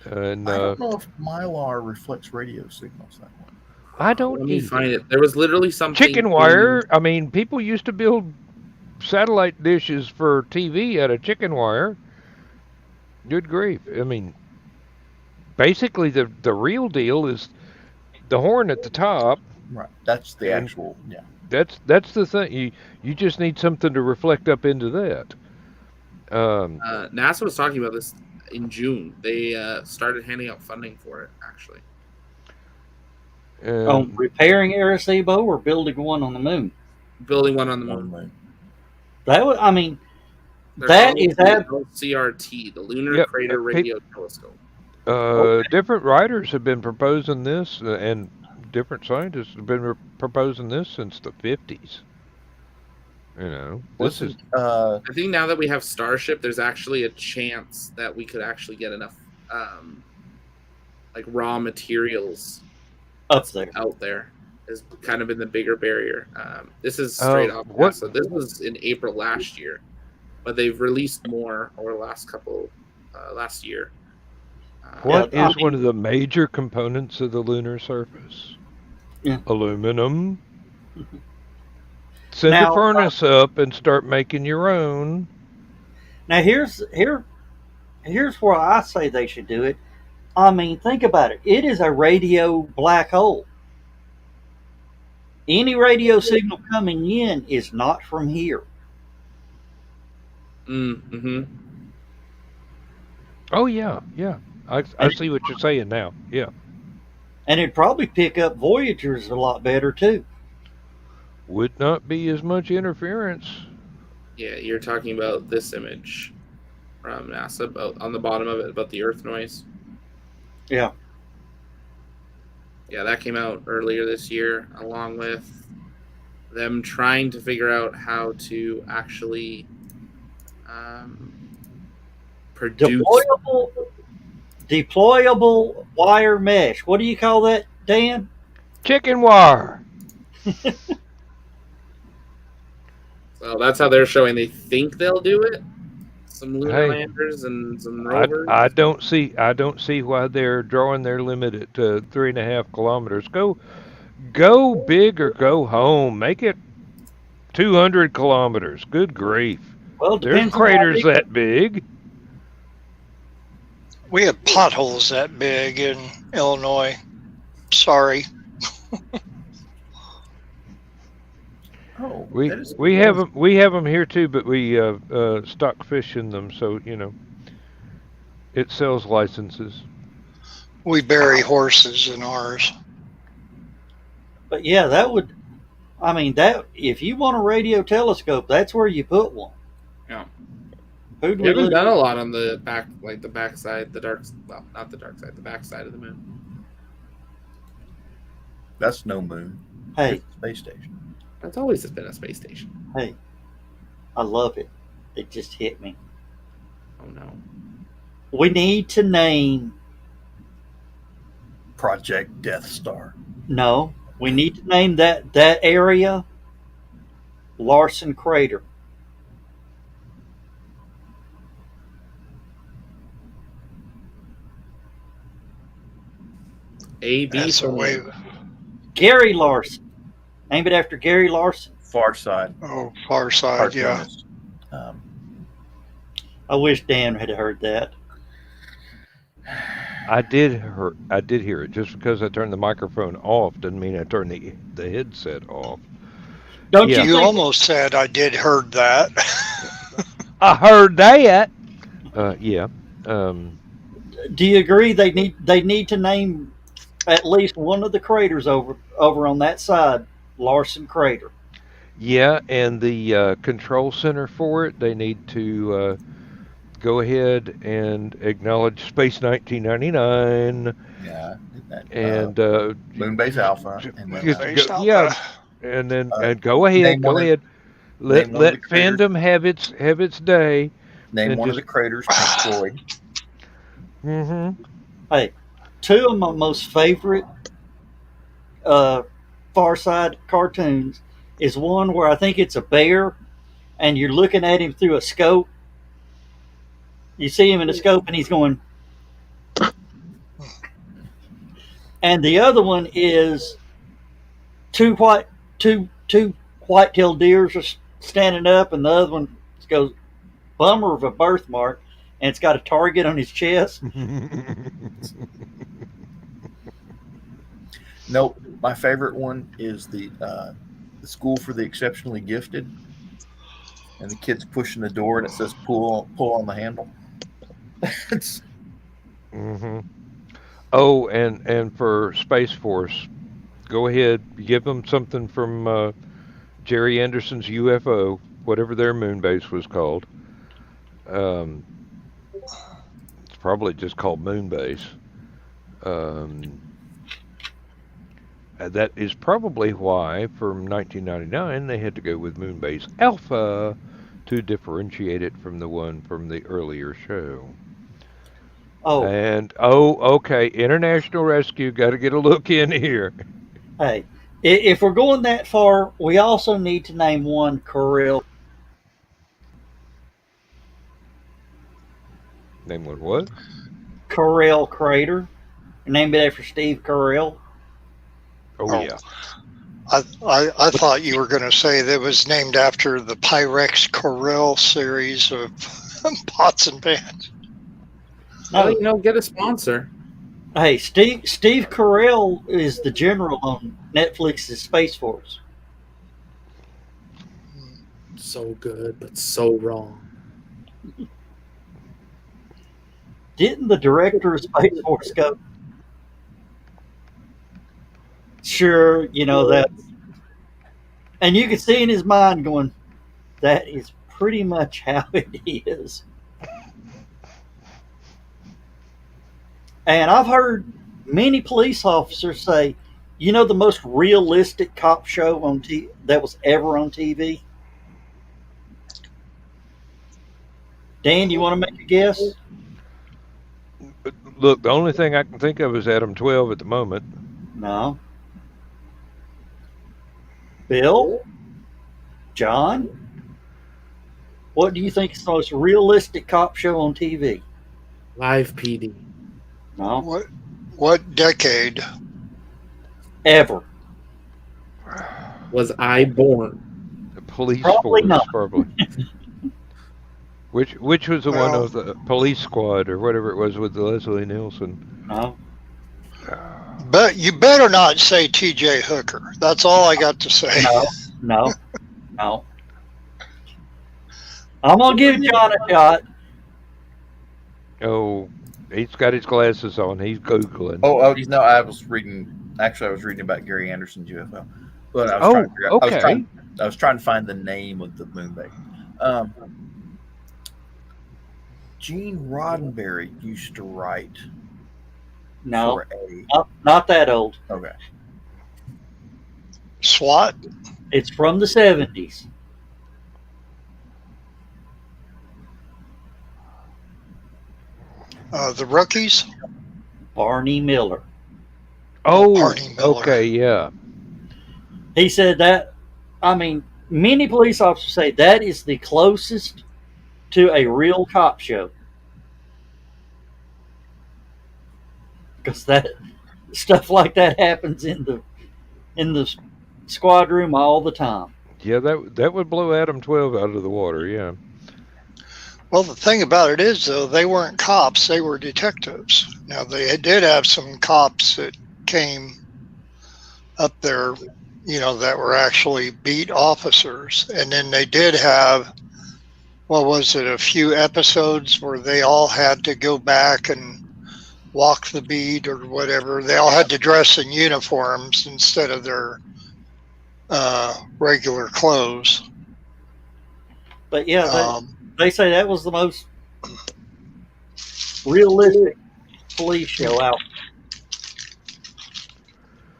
And I don't know if Mylar reflects radio signals that way. I don't. Let me find it. There was literally something. Chicken wire. I mean, people used to build satellite dishes for TV out of chicken wire. Good grief! I mean, basically the real deal is the horn at the top. Right. That's the actual. Yeah. That's the thing. You just need something to reflect up into that. NASA was talking about this in June. They started handing out funding for it, actually. On repairing Arecibo or building one on the moon? building one on the On the moon. moon. That was, I mean, They're that calling is it that. LCRT, the Lunar Yep. Crater Radio Telescope. Different writers have been proposing this, and different scientists have been proposing this since the 50s. You know, this is I think now that we have Starship, there's actually a chance that we could actually get enough, like raw materials Up there. out there. Has kind of been the bigger barrier. This is straight off what- NASA. This was in April last year, but they've released more over the last year. what Yeah, I is one of the major components of the lunar surface? Yeah. Aluminum. Send Now, a furnace up and start making your own. Now here's where I say they should do it. I mean, think about it. It is a radio black hole. Any radio signal coming in is not from here. Mm-hmm. Oh yeah. I see what you're saying now. Yeah. And it'd probably pick up Voyagers a lot better too. Would not be as much interference. Yeah, you're talking about this image from NASA, about on the bottom of it, about the Earth noise. Yeah. Yeah, that came out earlier this year, along with them trying to figure out how to actually produce. Deployable wire mesh. What do you call that, Dan? Chicken wire. So that's how they're showing they think they'll do it. Some lunar Hey, landers and some rovers. I don't see why they're drawing their limit at 3.5 kilometers. Go big or go home. Make it 200 kilometers. Good grief. Well, it There's depends on how craters big- that big. We have potholes that big in Illinois. Sorry. Oh, We that is- we have them here too, but we stock fish in them, so you know it sells licenses. We bury horses in ours. But yeah, that would. I mean, that if you want a radio telescope, that's where you put one. Yeah. Who'd We we haven't look done a lot on the back, like the back side, the dark. Well, not the dark side, the back side of the moon. That's no moon. Hey, It's a space station. That's always been a space station. hey, I love it. It just hit me. Oh no. We need to name. Project Death Star. No, we need to name that area Larson Crater. A.B. That's a way. Gary Larson. Name it after Gary Larson. Far Side. Oh, far side, yeah. Cartoonist. I wish Dan had heard that. I did hear it. Just because I turned the microphone off doesn't mean I turned the headset off. Don't Yeah. you You think? almost said I did heard that. I heard that. Yeah. Do you agree they need to name at least one of the craters over on that side Larson Crater? Yeah, and the control center for it, they need to go ahead and acknowledge Space 1999 Yeah. That, and Moonbase Alpha. And then, Just Based go- on yeah. the- and then Uh, and go ahead, name go one of- ahead. Let name one of the craters. fandom have its day. name and one of just- the craters, Pink Floyd. Mm-hmm. Hey, two of my most favorite Far Side cartoons is one where I think it's a bear and you're looking at him through a scope. You see him in a scope and he's going. And the other one is two white-tailed deers are standing up, and the other one goes bummer of a birthmark, and it's got a target on his chest. Nope. My favorite one is the School for the Exceptionally Gifted. And the kid's pushing the door and it says pull on the handle. It's Mm-hmm. Oh, and for Space Force, go ahead, give them something from Jerry Anderson's UFO, whatever their moon base was called. It's probably just called moon base. That is probably why, from 1999, they had to go with Moonbase Alpha to differentiate it from the one from the earlier show. Oh, And, okay, International Rescue, got to get a look in here. hey, if we're going that far, we also need to name one Carell. Name one what? Carell Crater. Named it after Steve Carell. Oh, yeah. I thought you were going to say that it was named after the Pyrex Corel series of pots and pans. Well, No, get a sponsor. hey, Steve Carell is the general on Netflix's Space Force. So good, but so wrong. Didn't the director of Space Force go? Sure, that, and you could see in his mind going, "That is pretty much how it is." And I've heard many police officers say, the most realistic cop show on that was ever on TV. Dan, you want to make a guess? Look, the only thing I can think of is Adam 12 at the moment. No. Bill? John? What do you think is the most realistic cop show on TV? Live PD. No. What decade? Ever. Was I born? The police Probably force, not. probably. Which was the one of the police squad or whatever it was with Leslie Nielsen? No. But you better not say T.J. Hooker. That's all I got to say. No. I'm going to give John a shot. Oh, he's got his glasses on. He's Googling. No, I was reading about Gary Anderson's UFO. But I was trying to figure out, okay. I was trying to find the name of the moon base. Gene Roddenberry used to write No. for a... Not that old. Okay. SWAT? It's from the 70s. The Rookies? Barney Miller. Oh, Barney Miller. okay, yeah. He said that, many police officers say that is the closest to a real cop show. Because that stuff like that happens in the squad room all the time. Yeah, that would blow Adam 12 out of the water, yeah. Well, the thing about it is, though, they weren't cops. They were detectives. Now, they did have some cops that came up there, that were actually beat officers. And then they did have, a few episodes where they all had to go back and walk the beat or whatever. They all had to dress in uniforms instead of their regular clothes. But yeah, they say that was the most realistic police show out.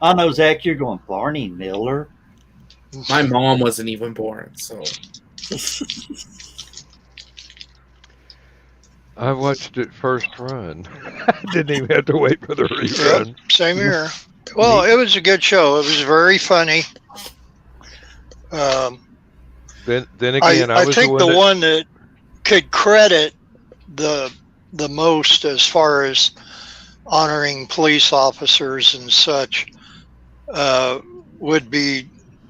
I know, Zach, you're going, Barney Miller? My mom wasn't even born, so. I watched it first run. I didn't even have to wait for the rerun. Yep, same here. Well, it was a good show. It was very funny. Then again, I think the one that could credit the most as far as honoring police officers and such would be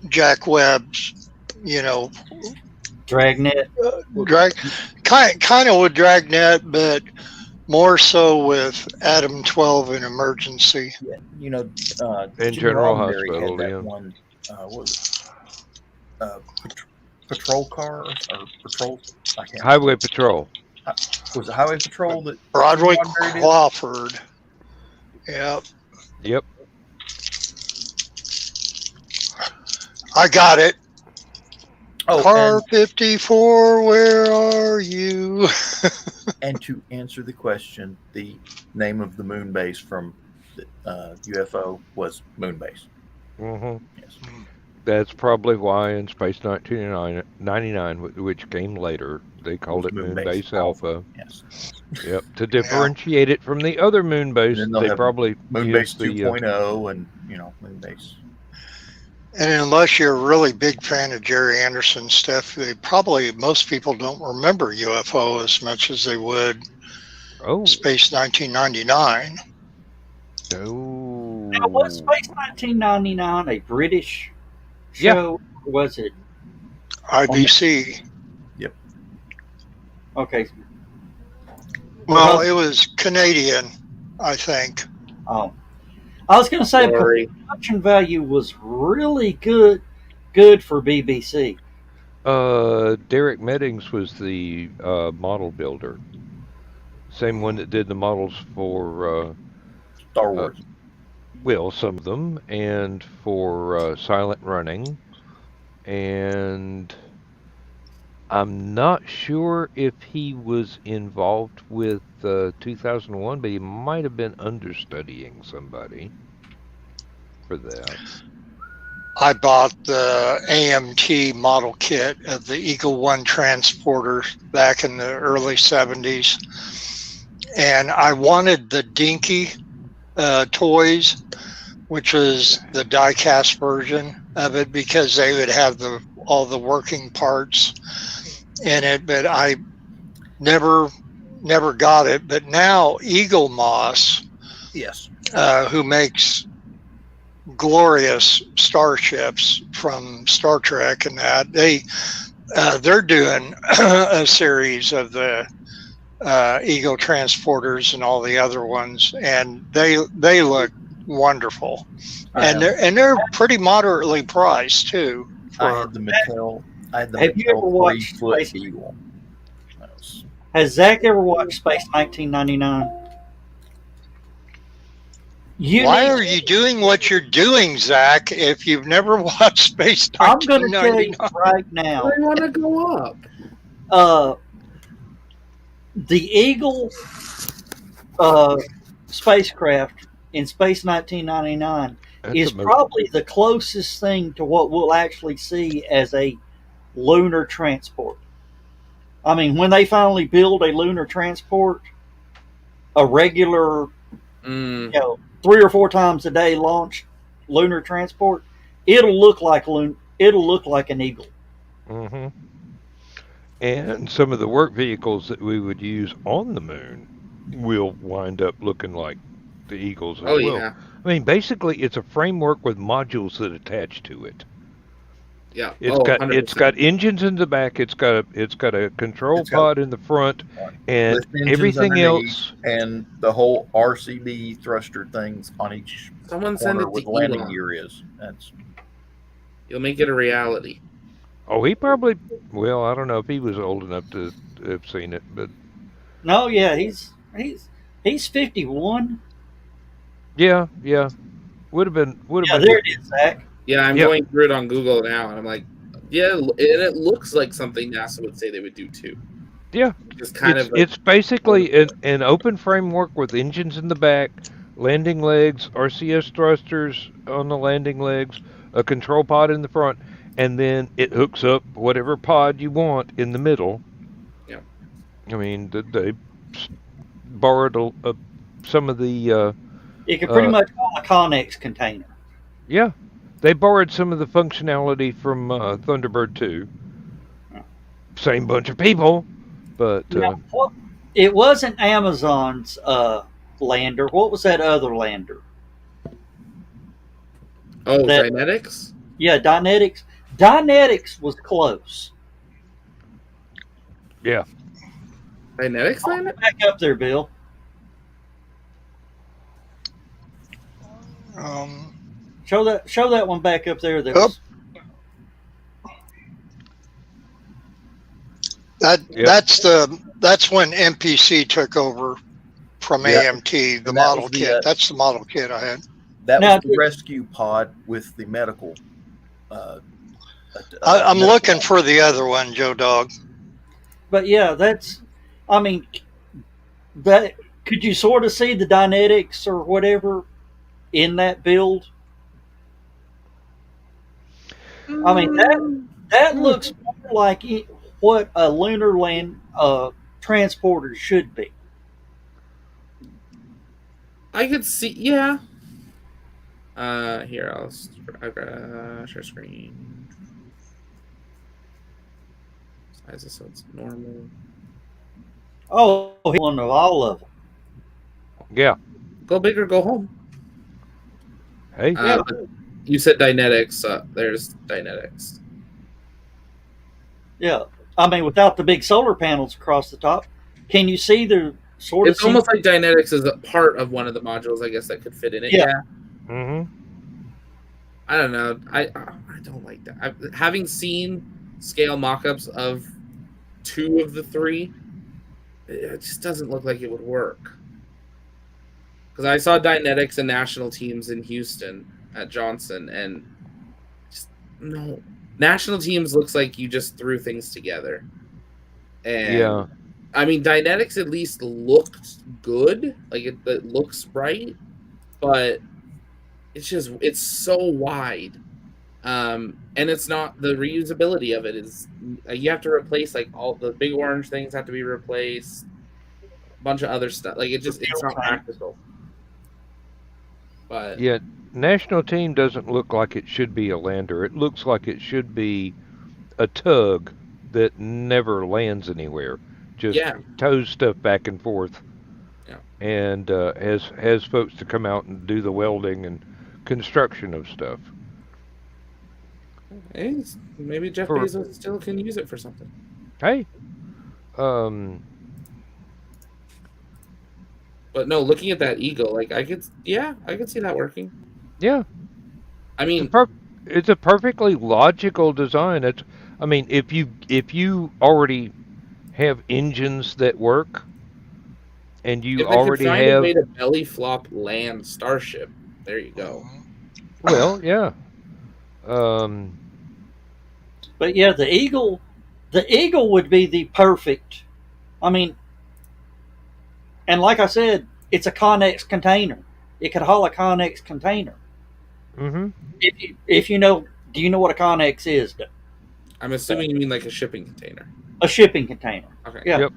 Jack Webb's, Dragnet. Kind of with Dragnet, but more so with Adam 12 in Emergency. In In General Hospital, that yeah. one, patrol car or patrol? I can't Highway Patrol. Was it Highway Patrol that Broadway Roddenberry did? Crawford. Yep. Yep. I got it. Oh, Car 54, where are you? and to answer the question, the name of the moon base from the UFO was Moonbase. Hmm. Yes. That's probably why in Space 1999, which came later, they called Was it Moonbase Moonbase Alpha. Yes. Yep, to differentiate it from the other moon And base, then they'll they have probably Moonbase used the 2.0 and, Moonbase. And unless you're a really big fan of Jerry Anderson stuff, most people don't remember UFO as much as they would Space 1999. Oh, now, was Space 1999 a British yeah. show? Or was it? IBC. Yep. Okay. Well, it was Canadian, I think. Oh, I was going to say Sorry. the production value was really good for BBC. Derek Meddings was the model builder. Same one that did the models for Star Wars. well, some of them, and for Silent Running, and I'm not sure if he was involved with 2001, but he might have been understudying somebody for that. I bought the AMT model kit of the Eagle One transporter back in the early 70s. And I wanted the Dinky toys, which was the die-cast version of it, because they would have all the working parts in it, but I never got it. But now Eagle Moss, Yes. who makes glorious starships from Star Trek and that, they're doing a series of the Eagle transporters and all the other ones, and they look wonderful, and they're pretty moderately priced too. I had the Mattel. Have you ever watched 3-foot Space? Eagle. Has Zach ever watched Space 1999? Why are you doing what you're doing, Zach, if you've never watched Space I'm going to tell you 1999? right now. I want to go up. The Eagle spacecraft in Space 1999 is probably the closest thing to what we'll actually see as a lunar transport. I mean, when they finally build a lunar transport, a regular, 3 or 4 times a day launch lunar transport, it'll look like an Eagle. Mm-hmm. And some of the work vehicles that we would use on the moon will wind up looking like the Eagles as well. Yeah. I mean, basically, it's a framework with modules that attach to it. Yeah. It's got engines in the back. It's got a control pod in the front, and everything else. And the whole RCB thruster things on each corner with landing gear is. You'll make it a reality. Oh, he probably. Well, I don't know if he was old enough to have seen it, but. No, yeah, he's 51. Yeah. Would have been. There it is, Zach. Yeah, I'm going through it on Google now, and I'm like, yeah, and it looks like something NASA would say they would do too. Yeah, it's basically an open framework with engines in the back, landing legs, RCS thrusters on the landing legs, a control pod in the front, and then it hooks up whatever pod you want in the middle. Yeah, I mean they borrowed some of the. You could pretty much call a Connex container. Yeah. They borrowed some of the functionality from Thunderbird 2. Same bunch of people, but... it wasn't Amazon's lander. What was that other lander? Oh, Dynetics? Yeah, Dynetics. Dynetics was close. Yeah. Dynetics lander? Back up there, Bill. Show that one back up there. That's when MPC took over from AMT, the model kit. That's the model kit I had. That was the rescue pod with the medical I'm looking for the other one, Joe Dog. But yeah, that's. I mean, that could you sort of see the Dynetics or whatever in that build? I mean that looks more like what a lunar land transporter should be. I could see, yeah. Here, I'll share screen. Size it so it's normal. Oh, one of all of them. Yeah. Go big or go home. Hey. But you said Dynetics. There's Dynetics. Yeah, I mean without the big solar panels across the top, can you see the sort of? It's almost like Dynetics is a part of one of the modules, I guess, that could fit in it. Yeah. Mm-hmm. I don't know. I don't like that. Having seen scale mock-ups of 2 of the 3, it just doesn't look like it would work. Because I saw Dynetics and national teams in Houston at Johnson, and just no. National teams looks like you just threw things together. And Yeah. I mean, Dynetics at least looked good. Like it looks right, but it's so wide. And it's not the reusability of it is you have to replace like all the big orange things have to be replaced, a bunch of other stuff. Like it's not practical. But yeah, national team doesn't look like it should be a lander. It looks like it should be a tug that never lands anywhere. Just tows stuff back and forth. Yeah. And has folks to come out and do the welding and construction of stuff. Hey, maybe Jeff Bezos still can use it for something. Hey. But no, looking at that Eagle, like I could see that working. Yeah. I mean, it's a perfectly logical design. If you already have engines that work, and you already have a way to belly flop land Starship, there you go. Well, yeah. But yeah, the Eagle would be the perfect. I mean, and like I said, it's a Connex container. It could haul a Connex container. Mm-hmm. If you know, do you know what a Connex is? I'm assuming you mean like a shipping container. A shipping container. Okay. Yeah. Yep.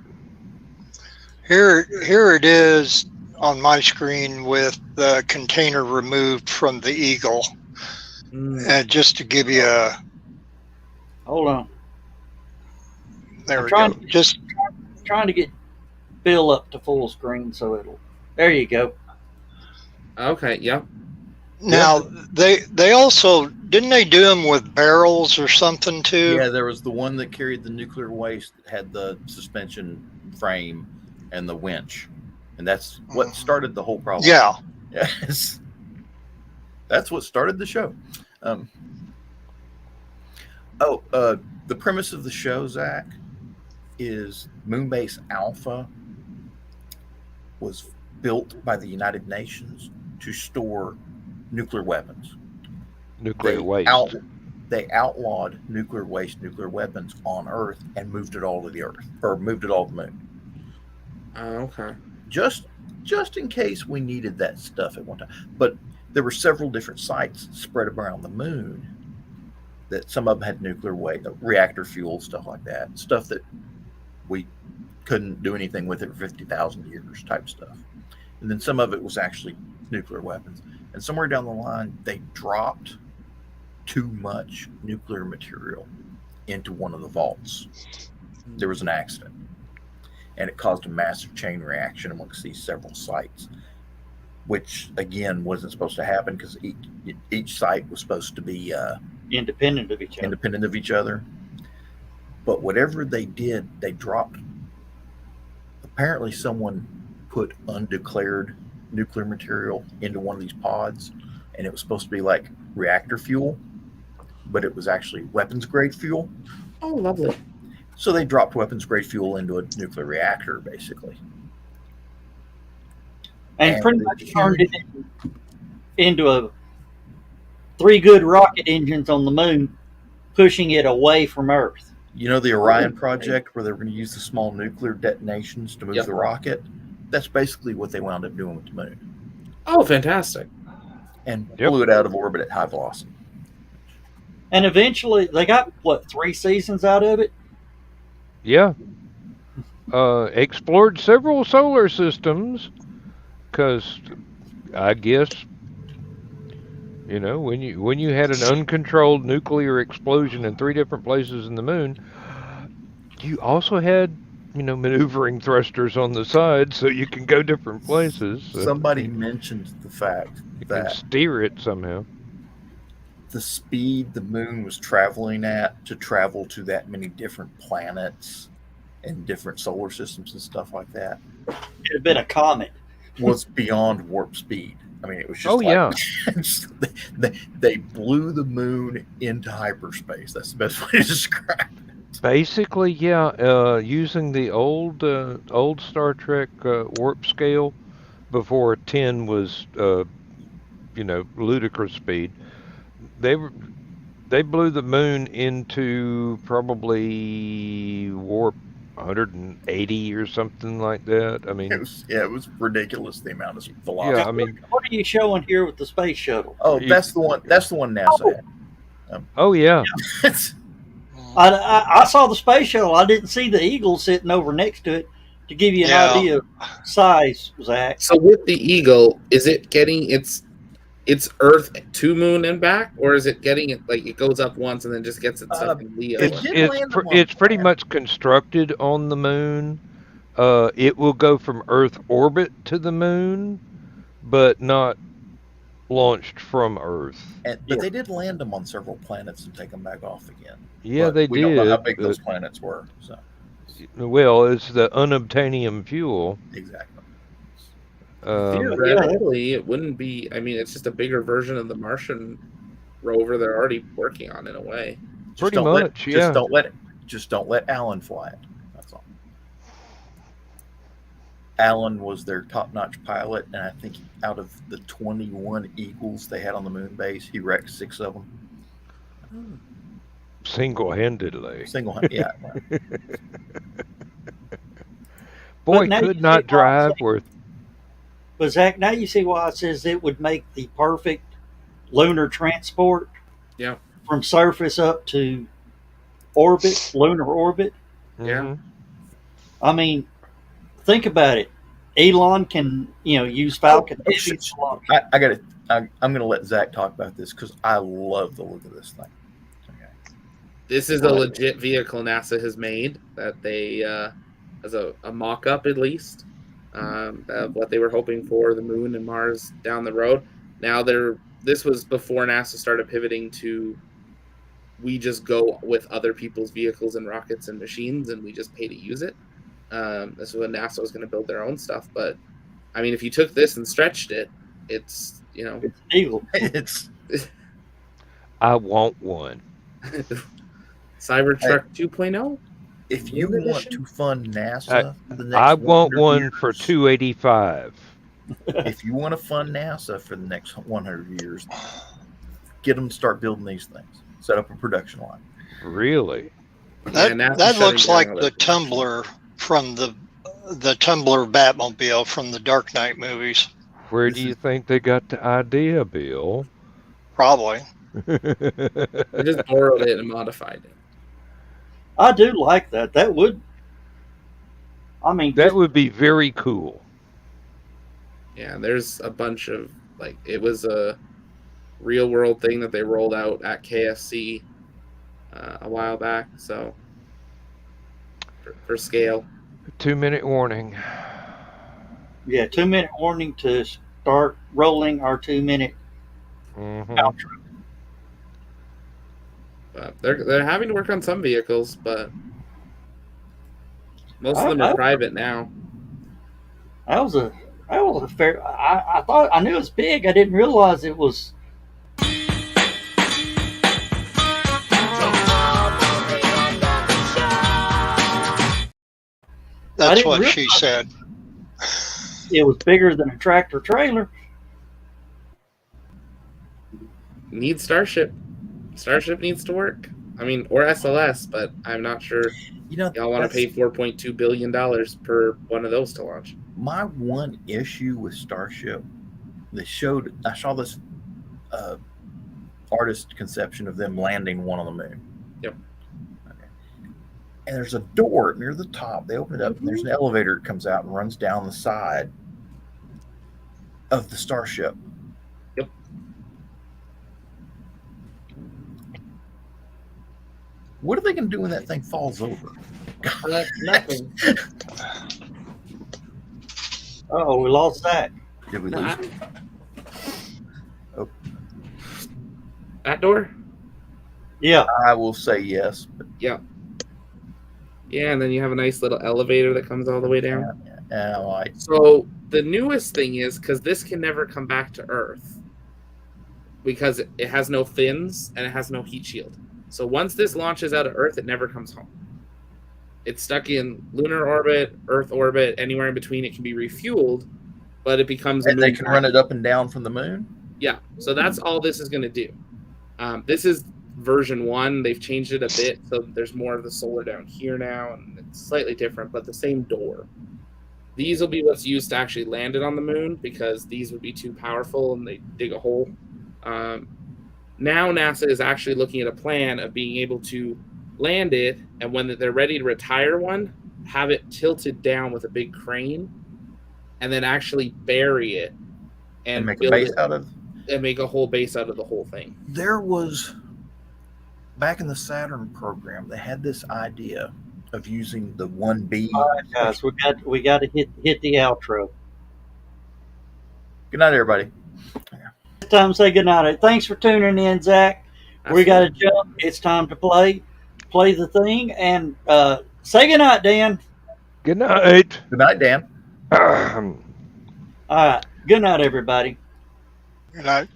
Here it is on my screen with the container removed from the Eagle. And just to give you a... Hold on. There we go. Just trying to get Bill up to full screen so it'll... There you go. Okay, yep. Now, they also... Didn't they do them with barrels or something, too? Yeah, there was the one that carried the nuclear waste that had the suspension frame and the winch. And that's what started the whole problem. Yeah. Yes. That's what started the show. The premise of the show, Zach, is Moonbase Alpha was built by the United Nations to store nuclear weapons. Nuclear waste. They outlawed nuclear waste, nuclear weapons on Earth and moved it all to the Earth, or moved it all to the moon. Okay. Just in case we needed that stuff at one time. But there were several different sites spread around the moon that some of them had nuclear waste, reactor fuel, stuff like that. Stuff that we couldn't do anything with it for 50,000 years type stuff. And then some of it was actually nuclear weapons. And somewhere down the line, they dropped too much nuclear material into one of the vaults. There was an accident. And it caused a massive chain reaction amongst these several sites, which, again, wasn't supposed to happen because each site was supposed to be independent of each other. But whatever they did, they dropped. Apparently, someone put undeclared nuclear material into one of these pods, and it was supposed to be like reactor fuel, but it was actually weapons grade fuel. Oh, lovely. So they dropped weapons grade fuel into a nuclear reactor, basically. And pretty much turned it into 3 good rocket engines on the moon. pushing it away from Earth. You know the Orion project where they were going to use the small nuclear detonations to move Yep. the rocket? That's basically what they wound up doing with the moon. Oh, fantastic. And Yep. blew it out of orbit at high velocity. And eventually, they got, 3 seasons out of it? Yeah. Explored several solar systems because I guess when you had an uncontrolled nuclear explosion in 3 different places in the moon, you also had maneuvering thrusters on the side so you can go different places. Somebody mentioned the fact You can that steer it somehow. the speed the moon was traveling at to travel to that many different planets and different solar systems and stuff like that It had been a comet. was beyond warp speed. I mean, it was just Oh, yeah. they blew the moon into hyperspace. That's the best way to describe it. Basically, yeah, using the old Star Trek warp scale before 10 was ludicrous speed. They blew the moon into probably warp 180 or something like that. I mean, It was ridiculous the amount of velocity. yeah, I mean, What are you showing here with the space shuttle? Oh, that's the one. That's the one NASA had. oh yeah, I saw the space shuttle. I didn't see the Eagle sitting over next to it to give you an Yeah. idea of size, Zach. So with the Eagle, is it getting its Earth to moon and back, or is it getting it like it goes up once and then just gets itself in Leo? it did land on it's pretty planet. much constructed on the moon. It will go from Earth orbit to the moon, but not launched from Earth. But they did land them on several planets and take them back off again. Yeah, But they we don't know how did, big those but- planets were. So Well, it's the unobtainium fuel. exactly. Theoretically, it wouldn't be. I mean, it's just a bigger version of the Martian rover they're already working on in a way. Pretty don't much, yeah. Just don't let Alan fly it. That's all. Alan was their top-notch pilot, and I think out of the 21 Eagles they had on the moon base, he wrecked 6 of them. Single-handedly. Yeah. Right. Boy, now could you not see why I'm drive saying- worth. But Zach, now you see why it says it would make the perfect lunar transport. Yeah. From surface up to orbit, lunar orbit. Yeah. Mhm. I mean, think about it. Elon can, use Falcon Oh, Heavy. I'm gonna let Zach talk about this because I love the look of this thing. Okay. This is a legit vehicle NASA has made that they, as a mock-up at least, of what they were hoping for the moon and Mars down the road. Now this was before NASA started pivoting to we just go with other people's vehicles and rockets and machines and we just pay to use it. This is when NASA was going to build their own stuff. But I mean, if you took this and stretched it, it's It's Eagle. It's I want one. Cybertruck 2.0. if you Moon want edition? to fund NASA for the next I want 100 one years, for $285. If you want to fund NASA for the next 100 years, get them to start building these things. Set up a production line. Really? That, NASA's that shutting looks down like all the their production. Tumbler from the Tumbler Batmobile from the Dark Knight movies. Where This do you is- think they got the idea, Bill? Probably. They just borrowed it and modified it. I do like that. That would. I mean, That would be very cool. Yeah, there's a bunch of it was a real world thing that they rolled out at KFC a while back. So for scale, 2-minute warning. yeah, 2-minute warning to start rolling our 2-minute Mhm. outro. but they're having to work on some vehicles, but most of them I- are private now. That was a fair. I thought I knew it was big. I didn't realize it was. That's didn't what she realize- said. It was bigger than a tractor trailer. Needs Starship. Starship needs to work. I mean, or SLS, but I'm not sure You know, y'all want to pay $4.2 billion per one of those to launch. my one issue with Starship. I saw this artist conception of them landing one on the moon. Yep. Okay. And there's a door near the top. They open it up, and there's an elevator that comes out and runs down the side of the Starship. Yep. What are they going to do when that thing falls over? Nothing. Oh, we lost Zach. Did we lose? That door? Yeah. I will say yes. But Yeah. Yeah, and then you have a nice little elevator that comes all the way down. like, So the newest thing is, because this can never come back to Earth, because it has no fins and it has no heat shield. So once this launches out of Earth, it never comes home. It's stuck in lunar orbit, Earth orbit, anywhere in between. It can be refueled, but it becomes a and they moon can rocket. run it up and down from the moon. Yeah, so that's all this is going to do. This is version 1. They've changed it a bit, so there's more of the solar down here now, and it's slightly different, but the same door. These will be what's used to actually land it on the moon, because these would be too powerful and they dig a hole. Now NASA is actually looking at a plan of being able to land it, and when they're ready to retire one, have it tilted down with a big crane, and then actually bury it And make a build base it, out of. and make a whole base out of the whole thing. There was, back in the Saturn program, they had this idea of using the 1B. All right, guys, we got to hit the outro. Good night, everybody. It's time to say goodnight. Thanks for tuning in, Zach. We got to jump. It's time to play the thing, and say goodnight, Dan. Good night. Good night, Dan. All right. Good night, everybody. Good night.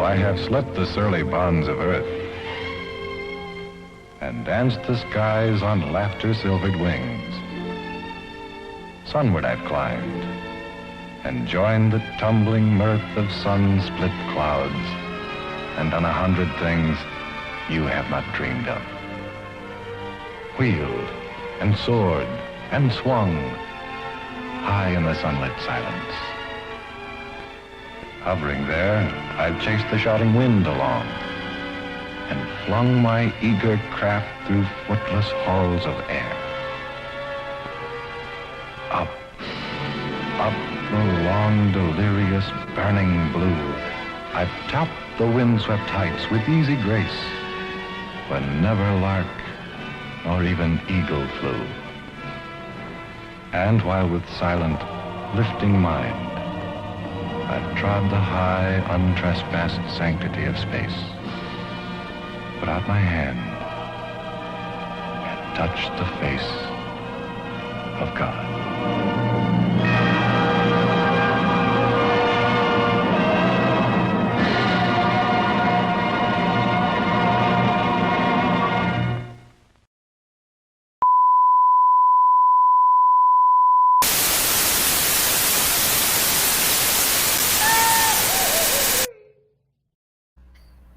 I have slit the surly bonds of earth and danced the skies on laughter-silvered wings. Sunward I've climbed and joined the tumbling mirth of sun-split clouds and done 100 things you have not dreamed of. Wheeled and soared and swung high in the sunlit silence. Hovering there, I've chased the shouting wind along and flung my eager craft through footless halls of air. Up, up the long, delirious, burning blue, I've topped the windswept heights with easy grace, when never lark nor even eagle flew. And while with silent, lifting mind, I've trod the high, untrespassed sanctity of space, put out my hand and touched the face of God.